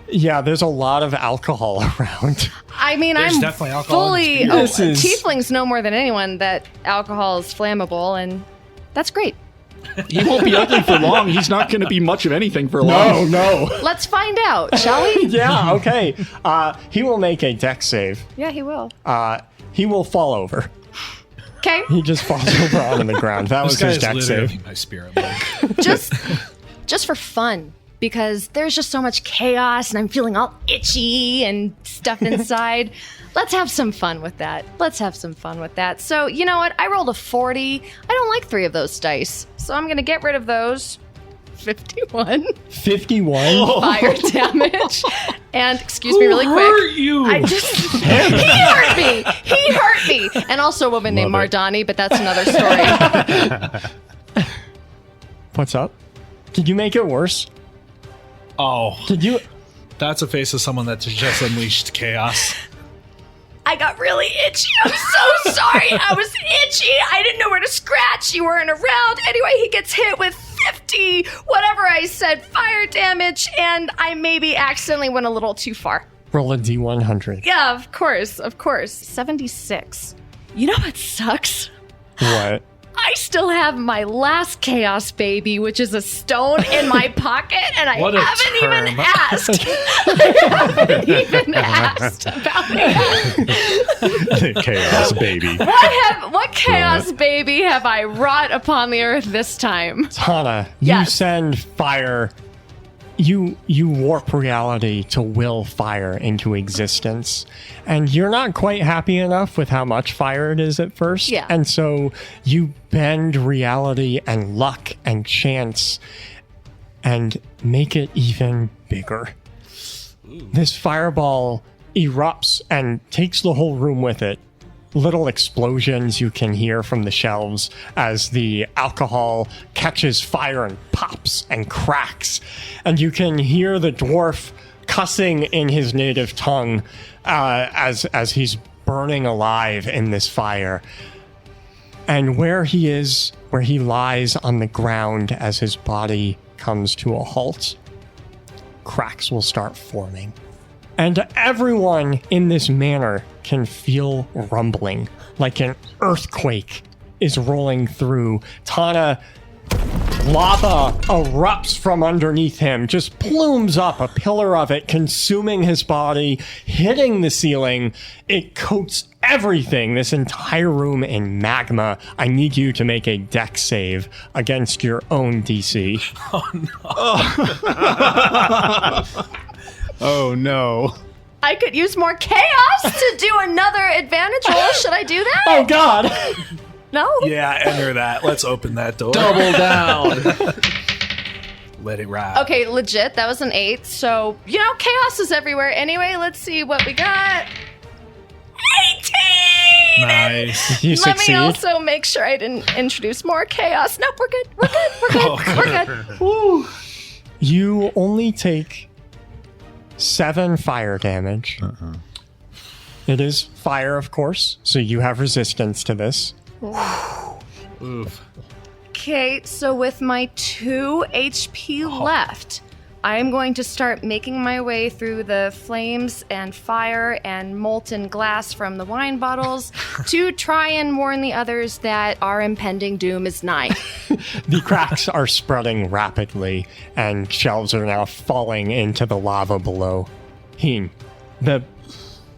Speaker 1: Yeah, there's a lot of alcohol around.
Speaker 4: I mean,
Speaker 3: There's
Speaker 4: I'm
Speaker 3: definitely alcohol in
Speaker 4: fully...
Speaker 3: this beer.
Speaker 4: Tieflings know more than anyone that alcohol is flammable, and that's great.
Speaker 2: He won't be ugly for long. He's not going to be much of anything for long.
Speaker 1: No.
Speaker 4: Let's find out, shall we?
Speaker 1: Yeah, okay. He will make a dex save.
Speaker 4: Yeah, he will.
Speaker 1: He will fall over.
Speaker 4: Okay.
Speaker 1: He just falls over onto the ground. That was
Speaker 3: This
Speaker 1: his
Speaker 3: guy
Speaker 1: dex
Speaker 3: is literally
Speaker 1: save.
Speaker 3: my spirit monk.
Speaker 4: Just for fun, because there's just so much chaos and I'm feeling all itchy and stuff inside. Let's have some fun with that. So, you know what? I rolled a 40. I don't like 3 of those dice. So I'm going to get rid of those. 51
Speaker 1: 51?
Speaker 4: fire damage. And, excuse me really quick.
Speaker 3: hurt you?
Speaker 4: I just... He hurt me! And also a woman named
Speaker 5: Love it.
Speaker 4: Mardani, but that's another story.
Speaker 1: What's up? Did you make it worse?
Speaker 3: Oh,
Speaker 1: Did you...
Speaker 3: that's a face of someone that just unleashed chaos.
Speaker 4: I got really itchy. I'm so sorry. I was itchy. I didn't know where to scratch. You weren't around. Anyway, he gets hit with 50, whatever I said, fire damage, and I maybe accidentally went a little too far.
Speaker 1: Roll a D100.
Speaker 4: Yeah, of course. 76. You know what sucks?
Speaker 1: What?
Speaker 4: I still have my last chaos baby, which is a stone in my pocket, and I
Speaker 3: What a
Speaker 4: haven't even
Speaker 3: term.
Speaker 4: asked. I haven't even asked about it.
Speaker 5: Chaos, baby.
Speaker 4: What chaos baby have I wrought upon the earth this time?
Speaker 1: Tana, you
Speaker 4: Yes.
Speaker 1: send fire. You warp reality to will fire into existence. And you're not quite happy enough with how much fire it is at first.
Speaker 4: Yeah.
Speaker 1: And so you bend reality and luck and chance and make it even bigger. This fireball erupts and takes the whole room with it. Little explosions you can hear from the shelves as the alcohol catches fire and pops and cracks. And you can hear the dwarf cussing in his native tongue as he's burning alive in this fire. And where he lies on the ground as his body comes to a halt, cracks will start forming. And everyone in this manor can feel rumbling, like an earthquake is rolling through. Tana, lava erupts from underneath him, just plumes up, a pillar of it, consuming his body, hitting the ceiling. It coats everything, this entire room in magma. I need you to make a dex save against your own DC.
Speaker 5: Oh no.
Speaker 4: I could use more chaos to do another advantage roll. Should I do that?
Speaker 1: Oh, God!
Speaker 4: No?
Speaker 3: Yeah, enter that. Let's open that door.
Speaker 6: Double down.
Speaker 3: Let it ride.
Speaker 4: Okay, legit. That was an 8. So, chaos is everywhere. Anyway, let's see what we got. 18!
Speaker 3: Nice.
Speaker 1: You
Speaker 4: Let
Speaker 1: succeed.
Speaker 4: me also make sure I didn't introduce more chaos. Nope, we're good. We're good. We're good. We're good.
Speaker 1: Woo. You only take 7 fire damage. It is fire, of course, so you have resistance to this.
Speaker 3: Oof.
Speaker 4: Okay, so with my 2 HP left, I am going to start making my way through the flames and fire and molten glass from the wine bottles to try and warn the others that our impending doom is nigh.
Speaker 1: The cracks are spreading rapidly, and shelves are now falling into the lava below. Heen, the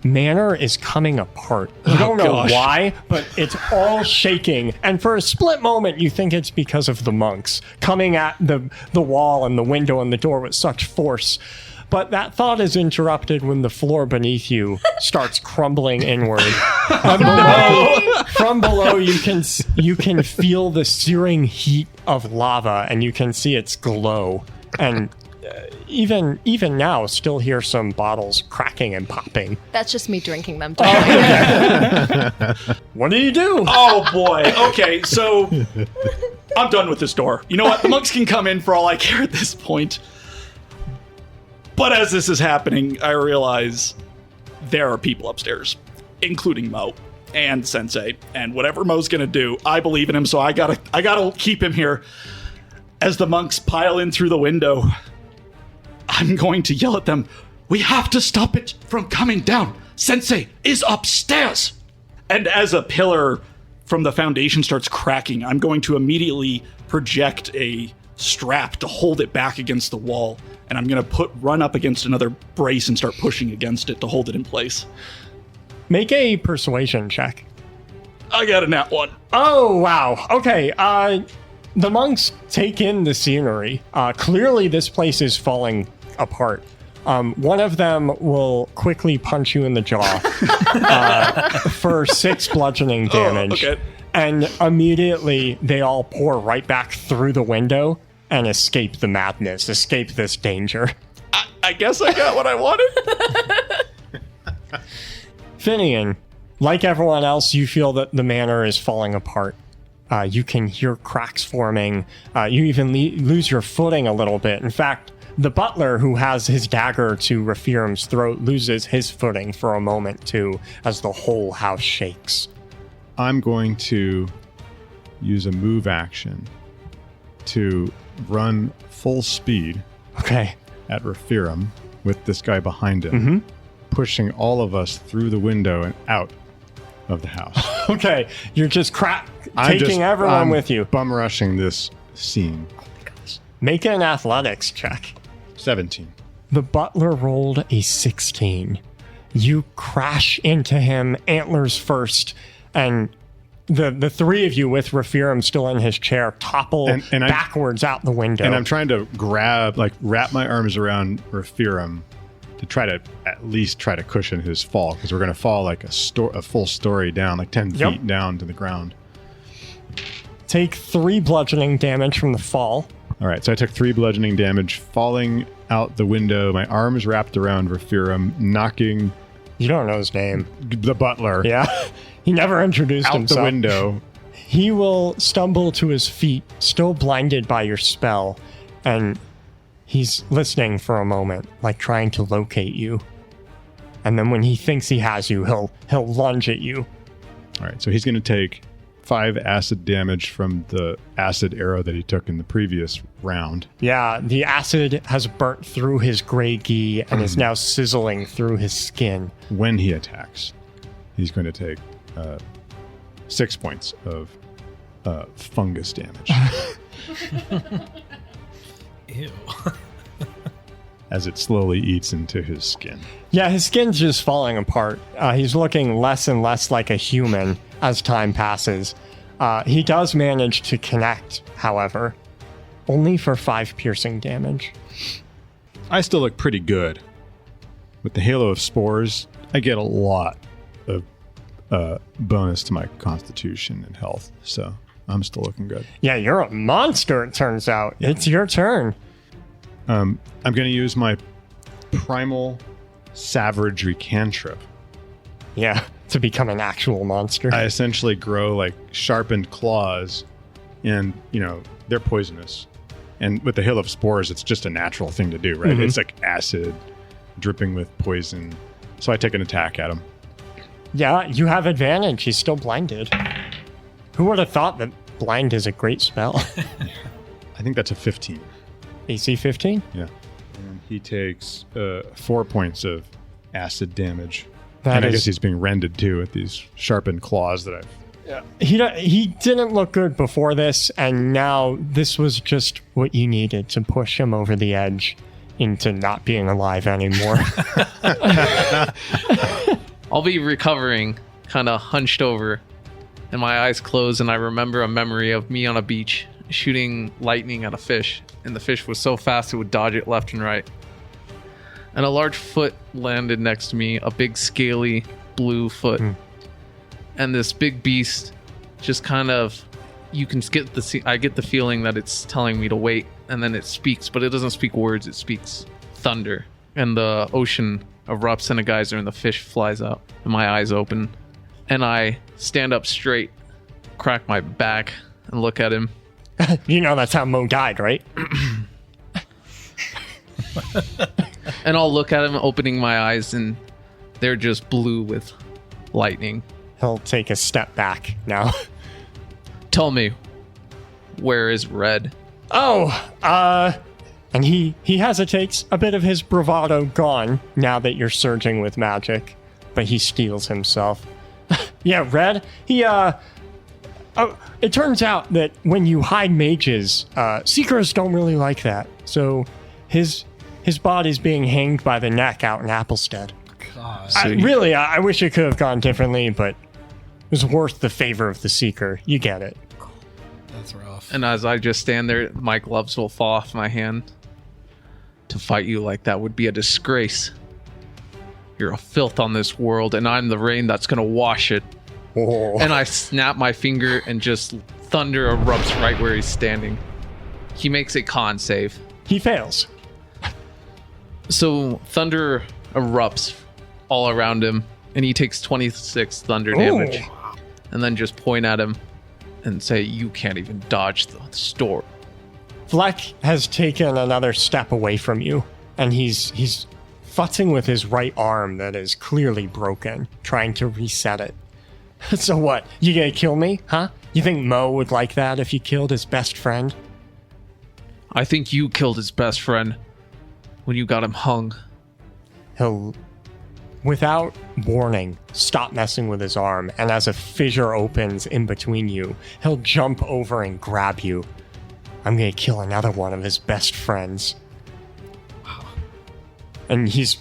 Speaker 1: manor is coming apart. You don't know why, but it's all shaking. And for a split moment, you think it's because of the monks coming at the wall and the window and the door with such force. But that thought is interrupted when the floor beneath you starts crumbling inward. And from below, you can feel the searing heat of lava, and you can see its glow. And even now, still hear some bottles cracking and popping.
Speaker 4: That's just me drinking them.
Speaker 1: What do you do?
Speaker 2: Oh boy. Okay, so I'm done with this door. You know what? The monks can come in for all I care at this point. But as this is happening, I realize there are people upstairs, including Mo and Sensei, and whatever Mo's gonna do, I believe in him, so I gotta keep him here. As the monks pile in through the window, I'm going to yell at them, "We have to stop it from coming down! Sensei is upstairs!" And as a pillar from the foundation starts cracking, I'm going to immediately project a strap to hold it back against the wall, and I'm going to run up against another brace and start pushing against it to hold it in place.
Speaker 1: Make a persuasion check.
Speaker 2: I got a nat 1.
Speaker 1: Oh, wow. Okay, the monks take in the scenery. Clearly, this place is falling apart. One of them will quickly punch you in the jaw for 6 bludgeoning damage.
Speaker 2: Okay.
Speaker 1: And immediately, they all pour right back through the window and escape the madness, escape this danger.
Speaker 2: I guess I got what I wanted.
Speaker 1: Finian, like everyone else, you feel that the manor is falling apart. You can hear cracks forming. You even lose your footing a little bit. In fact, the butler who has his dagger to Raphiram's throat loses his footing for a moment too, as the whole house shakes.
Speaker 5: I'm going to use a move action to run full speed
Speaker 1: Okay.
Speaker 5: at Raphiram with this guy behind him, pushing all of us through the window and out of the house.
Speaker 1: Okay. You're just taking everyone with you.
Speaker 5: Bum rushing this scene.
Speaker 1: Make an athletics check.
Speaker 5: 17.
Speaker 1: The butler rolled a 16. You crash into him, antlers first, and the three of you with Raphiram still in his chair topple
Speaker 5: And
Speaker 1: backwards out the window.
Speaker 5: And I'm trying to wrap my arms around Raphiram to try to at least try to cushion his fall, because we're going to fall like a full story down, like 10 feet down to the ground.
Speaker 1: Take 3 bludgeoning damage from the fall.
Speaker 5: All right, so I took 3 bludgeoning damage, falling out the window, my arms wrapped around Raphiram, knocking
Speaker 1: You don't know his name.
Speaker 5: the butler
Speaker 1: Yeah. He never introduced
Speaker 5: out
Speaker 1: himself.
Speaker 5: the window.
Speaker 1: He will stumble to his feet, still blinded by your spell, and he's listening for a moment, like trying to locate you. And then when he thinks he has you, he'll lunge at you.
Speaker 5: All right, so he's going to take 5 acid damage from the acid arrow that he took in the previous round.
Speaker 1: Yeah, the acid has burnt through his gray gi and is now sizzling through his skin.
Speaker 5: When he attacks, he's going to take 6 points of fungus damage
Speaker 3: Ew.
Speaker 5: as it slowly eats into his skin.
Speaker 1: Yeah, his skin's just falling apart. He's looking less and less like a human as time passes. He does manage to connect, however, only for 5 piercing damage.
Speaker 5: I still look pretty good. With the halo of spores, I get a lot of bonus to my constitution and health, so I'm still looking good.
Speaker 1: Yeah, you're a monster, it turns out. It's your turn.
Speaker 5: I'm going to use my primal savagery cantrip.
Speaker 1: Yeah, to become an actual monster.
Speaker 5: I essentially grow like sharpened claws, and they're poisonous. And with the Hill of Spores, it's just a natural thing to do, right?
Speaker 1: Mm-hmm.
Speaker 5: It's like acid dripping with poison. So I take an attack at him.
Speaker 1: Yeah, you have advantage. He's still blinded. Who would have thought that blind is a great spell?
Speaker 5: I think that's a 15.
Speaker 1: AC 15?
Speaker 5: Yeah. And he takes 4 points of acid damage.
Speaker 1: That
Speaker 5: I
Speaker 1: is-
Speaker 5: guess he's being rended too with these sharpened claws that I've...
Speaker 1: He didn't look good before this, and now this was just what you needed to push him over the edge into not being alive anymore.
Speaker 6: I'll be recovering, kind of hunched over, and my eyes close, and I remember a memory of me on a beach shooting lightning at a fish, and the fish was so fast it would dodge it left and right. And a large foot landed next to me, a big scaly blue foot. And this big beast just kind of, you can get I get the feeling that it's telling me to wait, and then it speaks, but it doesn't speak words, it speaks thunder. And the ocean erupts in a geyser, and the fish flies out, and my eyes open. And I stand up straight, crack my back, and look at him.
Speaker 1: You know that's how Mo died, right?
Speaker 6: And I'll look at him, opening my eyes, and they're just blue with lightning.
Speaker 1: He'll take a step back now.
Speaker 6: Tell me, where is Red?
Speaker 1: And he hesitates, a bit of his bravado gone now that you're surging with magic, but he steels himself. Yeah, Red, it turns out that when you hide mages, seekers don't really like that. So his body's being hanged by the neck out in Applestead.
Speaker 3: God.
Speaker 1: I wish it could have gone differently, but it was worth the favor of the seeker. You get it.
Speaker 3: That's rough.
Speaker 6: And as I just stand there, my gloves will fall off my hand. To fight you like that would be a disgrace. You're a filth on this world, and I'm the rain that's gonna wash it.
Speaker 1: Oh.
Speaker 6: And I snap my finger, and just thunder erupts right where he's standing. He makes a con save.
Speaker 1: He fails.
Speaker 6: So thunder erupts all around him, and he takes 26 thunder damage. And then just point at him and say, "You can't even dodge the storm."
Speaker 1: Fleck has taken another step away from you, and he's futzing with his right arm that is clearly broken, trying to reset it. So what? You gonna kill me, huh? You think Mo would like that if you killed his best friend?
Speaker 6: I think you killed his best friend when you got him hung.
Speaker 1: He'll, without warning, stop messing with his arm, and as a fissure opens in between you, he'll jump over and grab you. I'm gonna kill another one of his best friends. And he's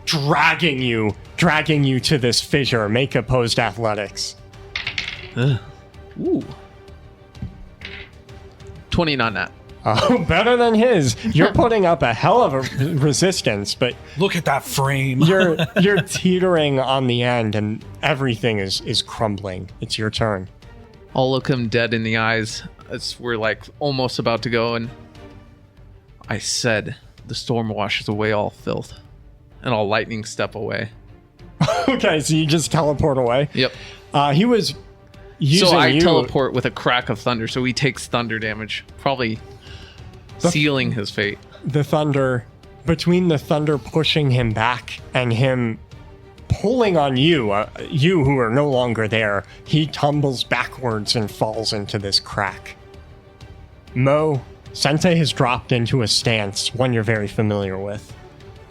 Speaker 1: dragging you to this fissure. Make opposed athletics.
Speaker 6: Ooh. 20 on that.
Speaker 1: Oh, better than his. You're putting up a hell of a resistance, but
Speaker 3: Look at that frame.
Speaker 1: you're teetering on the end, and everything is crumbling. It's your turn.
Speaker 6: I'll look him dead in the eyes as we're like almost about to go, and I said the storm washes away all filth. And I'll lightning step away.
Speaker 1: Okay, so you just teleport away.
Speaker 6: Yep.
Speaker 1: He was using
Speaker 6: So I
Speaker 1: you.
Speaker 6: teleport with a crack of thunder, so he takes thunder damage, probably sealing his fate.
Speaker 1: The thunder, between the thunder pushing him back and him pulling on you, you who are no longer there, he tumbles backwards and falls into this crack. Mo, Sensei has dropped into a stance, one you're very familiar with,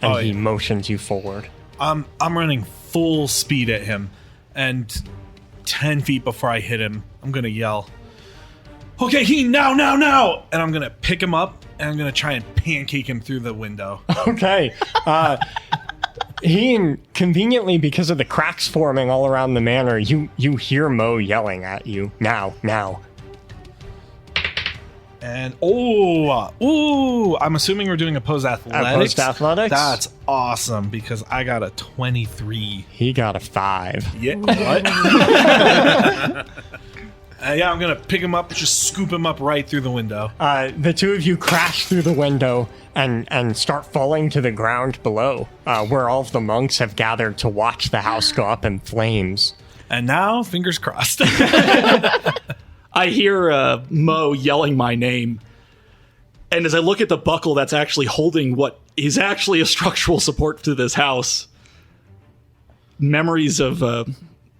Speaker 1: and he motions you forward.
Speaker 3: I'm running full speed at him, and 10 feet before I hit him, I'm gonna yell, "Okay, he now!" And I'm gonna pick him up, and I'm gonna try and pancake him through the window.
Speaker 1: Okay. He, conveniently, because of the cracks forming all around the manor, you hear Mo yelling at you. Now.
Speaker 3: And I'm assuming we're doing opposed athletics.
Speaker 1: Opposed athletics?
Speaker 3: That's awesome because I got a 23.
Speaker 1: He got a 5.
Speaker 3: Yeah, what? I'm gonna pick him up, just scoop him up right through the window.
Speaker 1: The two of you crash through the window and start falling to the ground below, where all of the monks have gathered to watch the house go up in flames.
Speaker 3: And now, fingers crossed.
Speaker 2: I hear Mo yelling my name. And as I look at the buckle that's actually holding what is actually a structural support to this house, memories of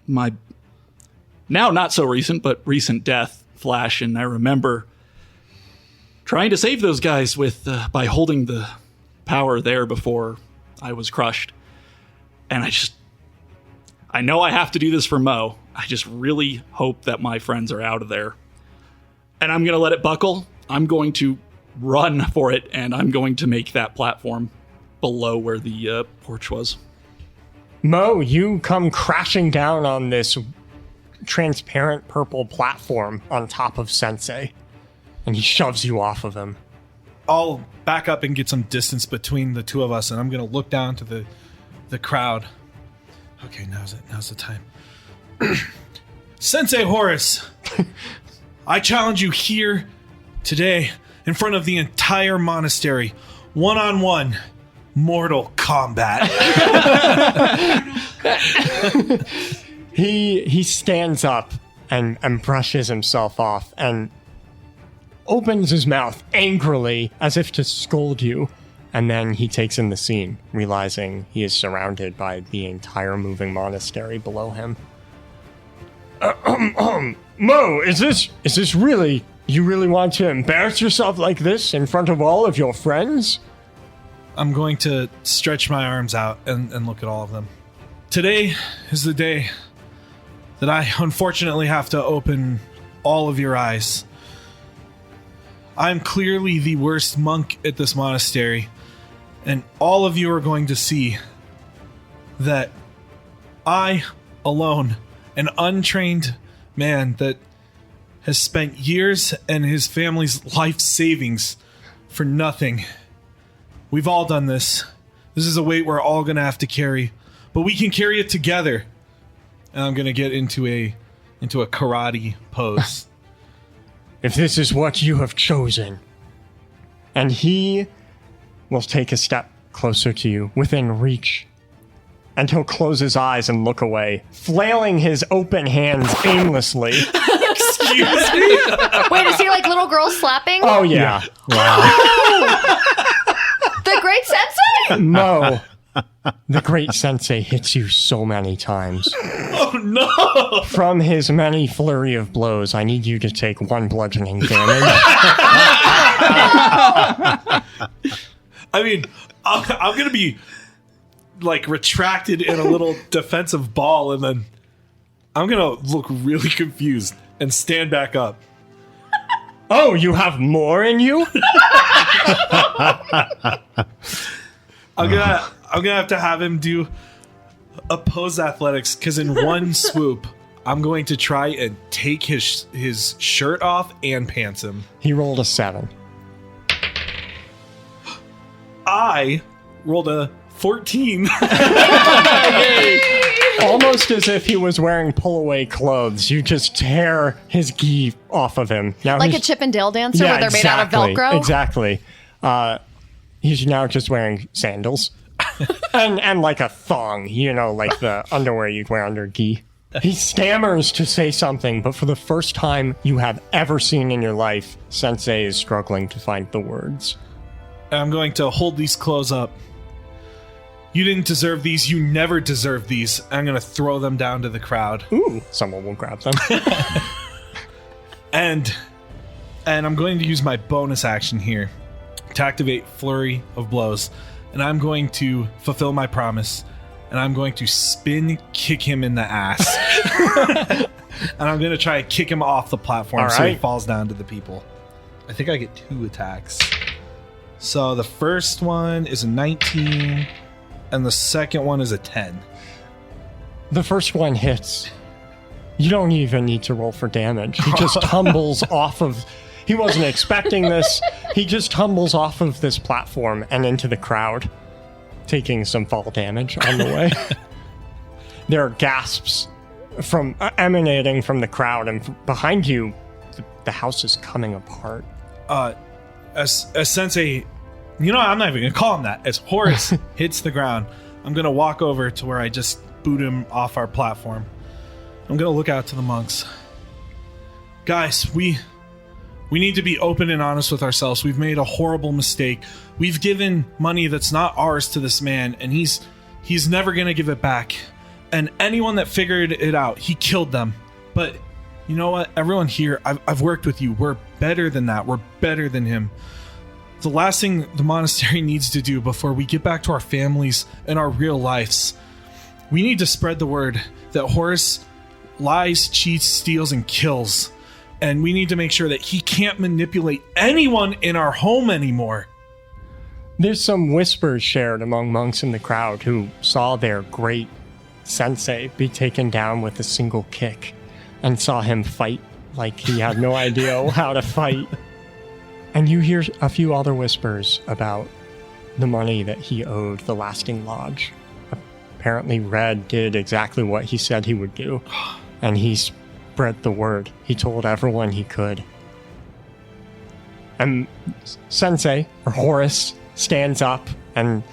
Speaker 2: my now not so recent, but recent death flash. And I remember trying to save those guys with by holding the power there before I was crushed. And I know I have to do this for Mo. I just really hope that my friends are out of there. And I'm going to let it buckle. I'm going to run for it, and I'm going to make that platform below where the porch was.
Speaker 1: Mo, you come crashing down on this transparent purple platform on top of Sensei, and he shoves you off of him.
Speaker 3: I'll back up and get some distance between the two of us, and I'm going to look down to the crowd. Okay, now's the time. Sensei Horus, I challenge you here today in front of the entire monastery, one-on-one, mortal combat.
Speaker 1: He stands up and brushes himself off and opens his mouth angrily as if to scold you. And then he takes in the scene, realizing he is surrounded by the entire moving monastery below him. Mo, is this really, you really want to embarrass yourself like this in front of all of your friends?
Speaker 3: I'm going to stretch my arms out and look at all of them. Today is the day that I unfortunately have to open all of your eyes. I'm clearly the worst monk at this monastery. And all of you are going to see that I, alone, an untrained man that has spent years and his family's life savings for nothing. We've all done this. This is a weight we're all going to have to carry. But we can carry it together. And I'm going to get into a karate pose.
Speaker 1: If this is what you have chosen. And he will take a step closer to you, within reach. And he'll close his eyes and look away, flailing his open hands aimlessly.
Speaker 3: Excuse me?
Speaker 4: Wait, is he like little girls slapping?
Speaker 1: Oh, yeah.
Speaker 5: Wow.
Speaker 4: The great sensei?
Speaker 1: Mo, the great sensei hits you so many times.
Speaker 3: Oh, no!
Speaker 1: From his many flurry of blows, I need you to take 1 bludgeoning damage.
Speaker 3: I mean, I'm going to be, like, retracted in a little defensive ball, and then I'm going to look really confused and stand back up.
Speaker 1: Oh, you have more in you?
Speaker 3: I'm gonna have to have him do opposed athletics, because in one swoop, I'm going to try and take his shirt off and pants him.
Speaker 1: He rolled a 7.
Speaker 3: I rolled a 14.
Speaker 1: Almost as if he was wearing pull-away clothes. You just tear his gi off of him. Now
Speaker 4: Like a Chip and Dale dancer where they're made out of Velcro?
Speaker 1: Exactly. He's now just wearing sandals. and like a thong, like the underwear you'd wear under gi. He stammers to say something, but for the first time you have ever seen in your life, Sensei is struggling to find the words.
Speaker 3: I'm going to hold these clothes up. You didn't deserve these. You never deserved these. I'm going to throw them down to the crowd.
Speaker 1: Ooh, someone will grab them.
Speaker 3: And I'm going to use my bonus action here to activate Flurry of Blows. And I'm going to fulfill my promise. And I'm going to spin kick him in the ass. And I'm going to try and kick him off the platform so he falls down to the people. I think I get 2 attacks. So the first one is a 19, and the second one is a 10.
Speaker 1: The first one hits. You don't even need to roll for damage. He just tumbles off of... He wasn't expecting this. He just tumbles off of this platform and into the crowd, taking some fall damage on the way. There are gasps from emanating from the crowd, and behind you, the house is coming apart.
Speaker 3: As Sensei, I'm not even gonna call him that. As Horace hits the ground, I'm gonna walk over to where I just boot him off our platform. I'm gonna look out to the monks. Guys, we need to be open and honest with ourselves. We've made a horrible mistake. We've given money that's not ours to this man, and he's never gonna give it back. And anyone that figured it out, he killed them. But you know what? Everyone here, I've worked with you. We're better than that. We're better than him. The last thing the monastery needs to do before we get back to our families and our real lives, we need to spread the word that Horace lies, cheats, steals, and kills. And we need to make sure that he can't manipulate anyone in our home anymore.
Speaker 1: There's some whispers shared among monks in the crowd who saw their great sensei be taken down with a single kick and saw him fight like he had no idea how to fight. And you hear a few other whispers about the money that he owed the Lasting Lodge. Apparently Red did exactly what he said he would do, and he spread the word. He told everyone he could. And Sensei, or Horace, stands up and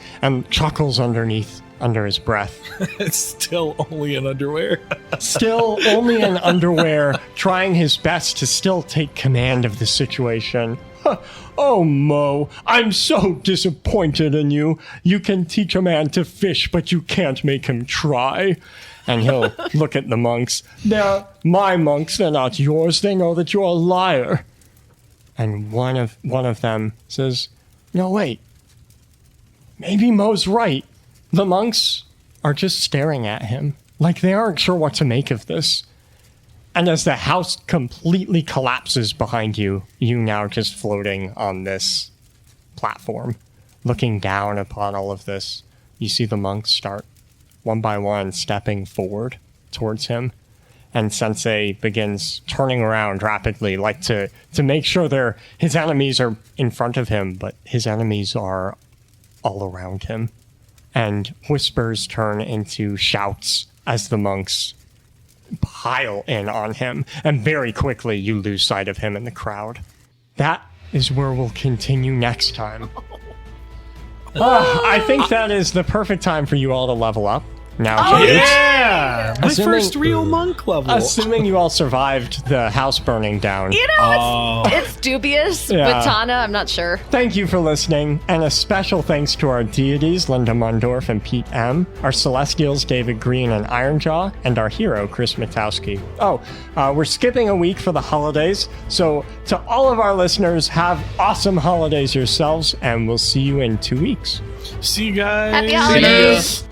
Speaker 1: chuckles under his breath.
Speaker 3: It's still only in underwear.
Speaker 1: Still only in underwear, trying his best to still take command of the situation. Oh, Mo, I'm so disappointed in you. You can teach a man to fish, but you can't make him try. And he'll look at the monks. They're my monks, they're not yours. They know that you're a liar. And one of them says, no, wait. Maybe Mo's right. The monks are just staring at him, like they aren't sure what to make of this. And as the house completely collapses behind you, you now just floating on this platform, looking down upon all of this, you see the monks start, one by one, stepping forward towards him. And Sensei begins turning around rapidly, like to make sure his enemies are in front of him, but his enemies are all around him. And whispers turn into shouts as the monks pile in on him, and very quickly you lose sight of him in the crowd. That is where we'll continue next time. I think that is the perfect time for you all to level up. Now,
Speaker 3: Yeah! My
Speaker 1: Assuming-
Speaker 3: first real monk level.
Speaker 1: assuming you all survived the house burning down.
Speaker 4: It's dubious.
Speaker 1: Yeah.
Speaker 4: With Tana, I'm not sure.
Speaker 1: Thank you for listening, and a special thanks to our deities, Linda Mundorf and Pete M., our celestials, David Green and Ironjaw, and our hero, Chris Matowski. We're skipping a week for the holidays, so to all of our listeners, have awesome holidays yourselves, and we'll see you in 2 weeks.
Speaker 3: See you guys.
Speaker 4: Happy holidays.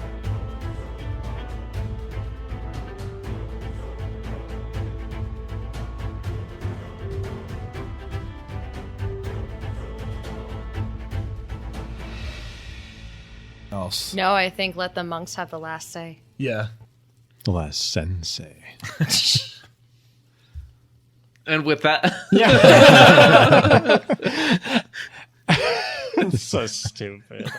Speaker 3: Else.
Speaker 4: No, I think let the monks have the last say.
Speaker 3: Yeah.
Speaker 5: The last sensei.
Speaker 6: And with that,
Speaker 1: It's so stupid.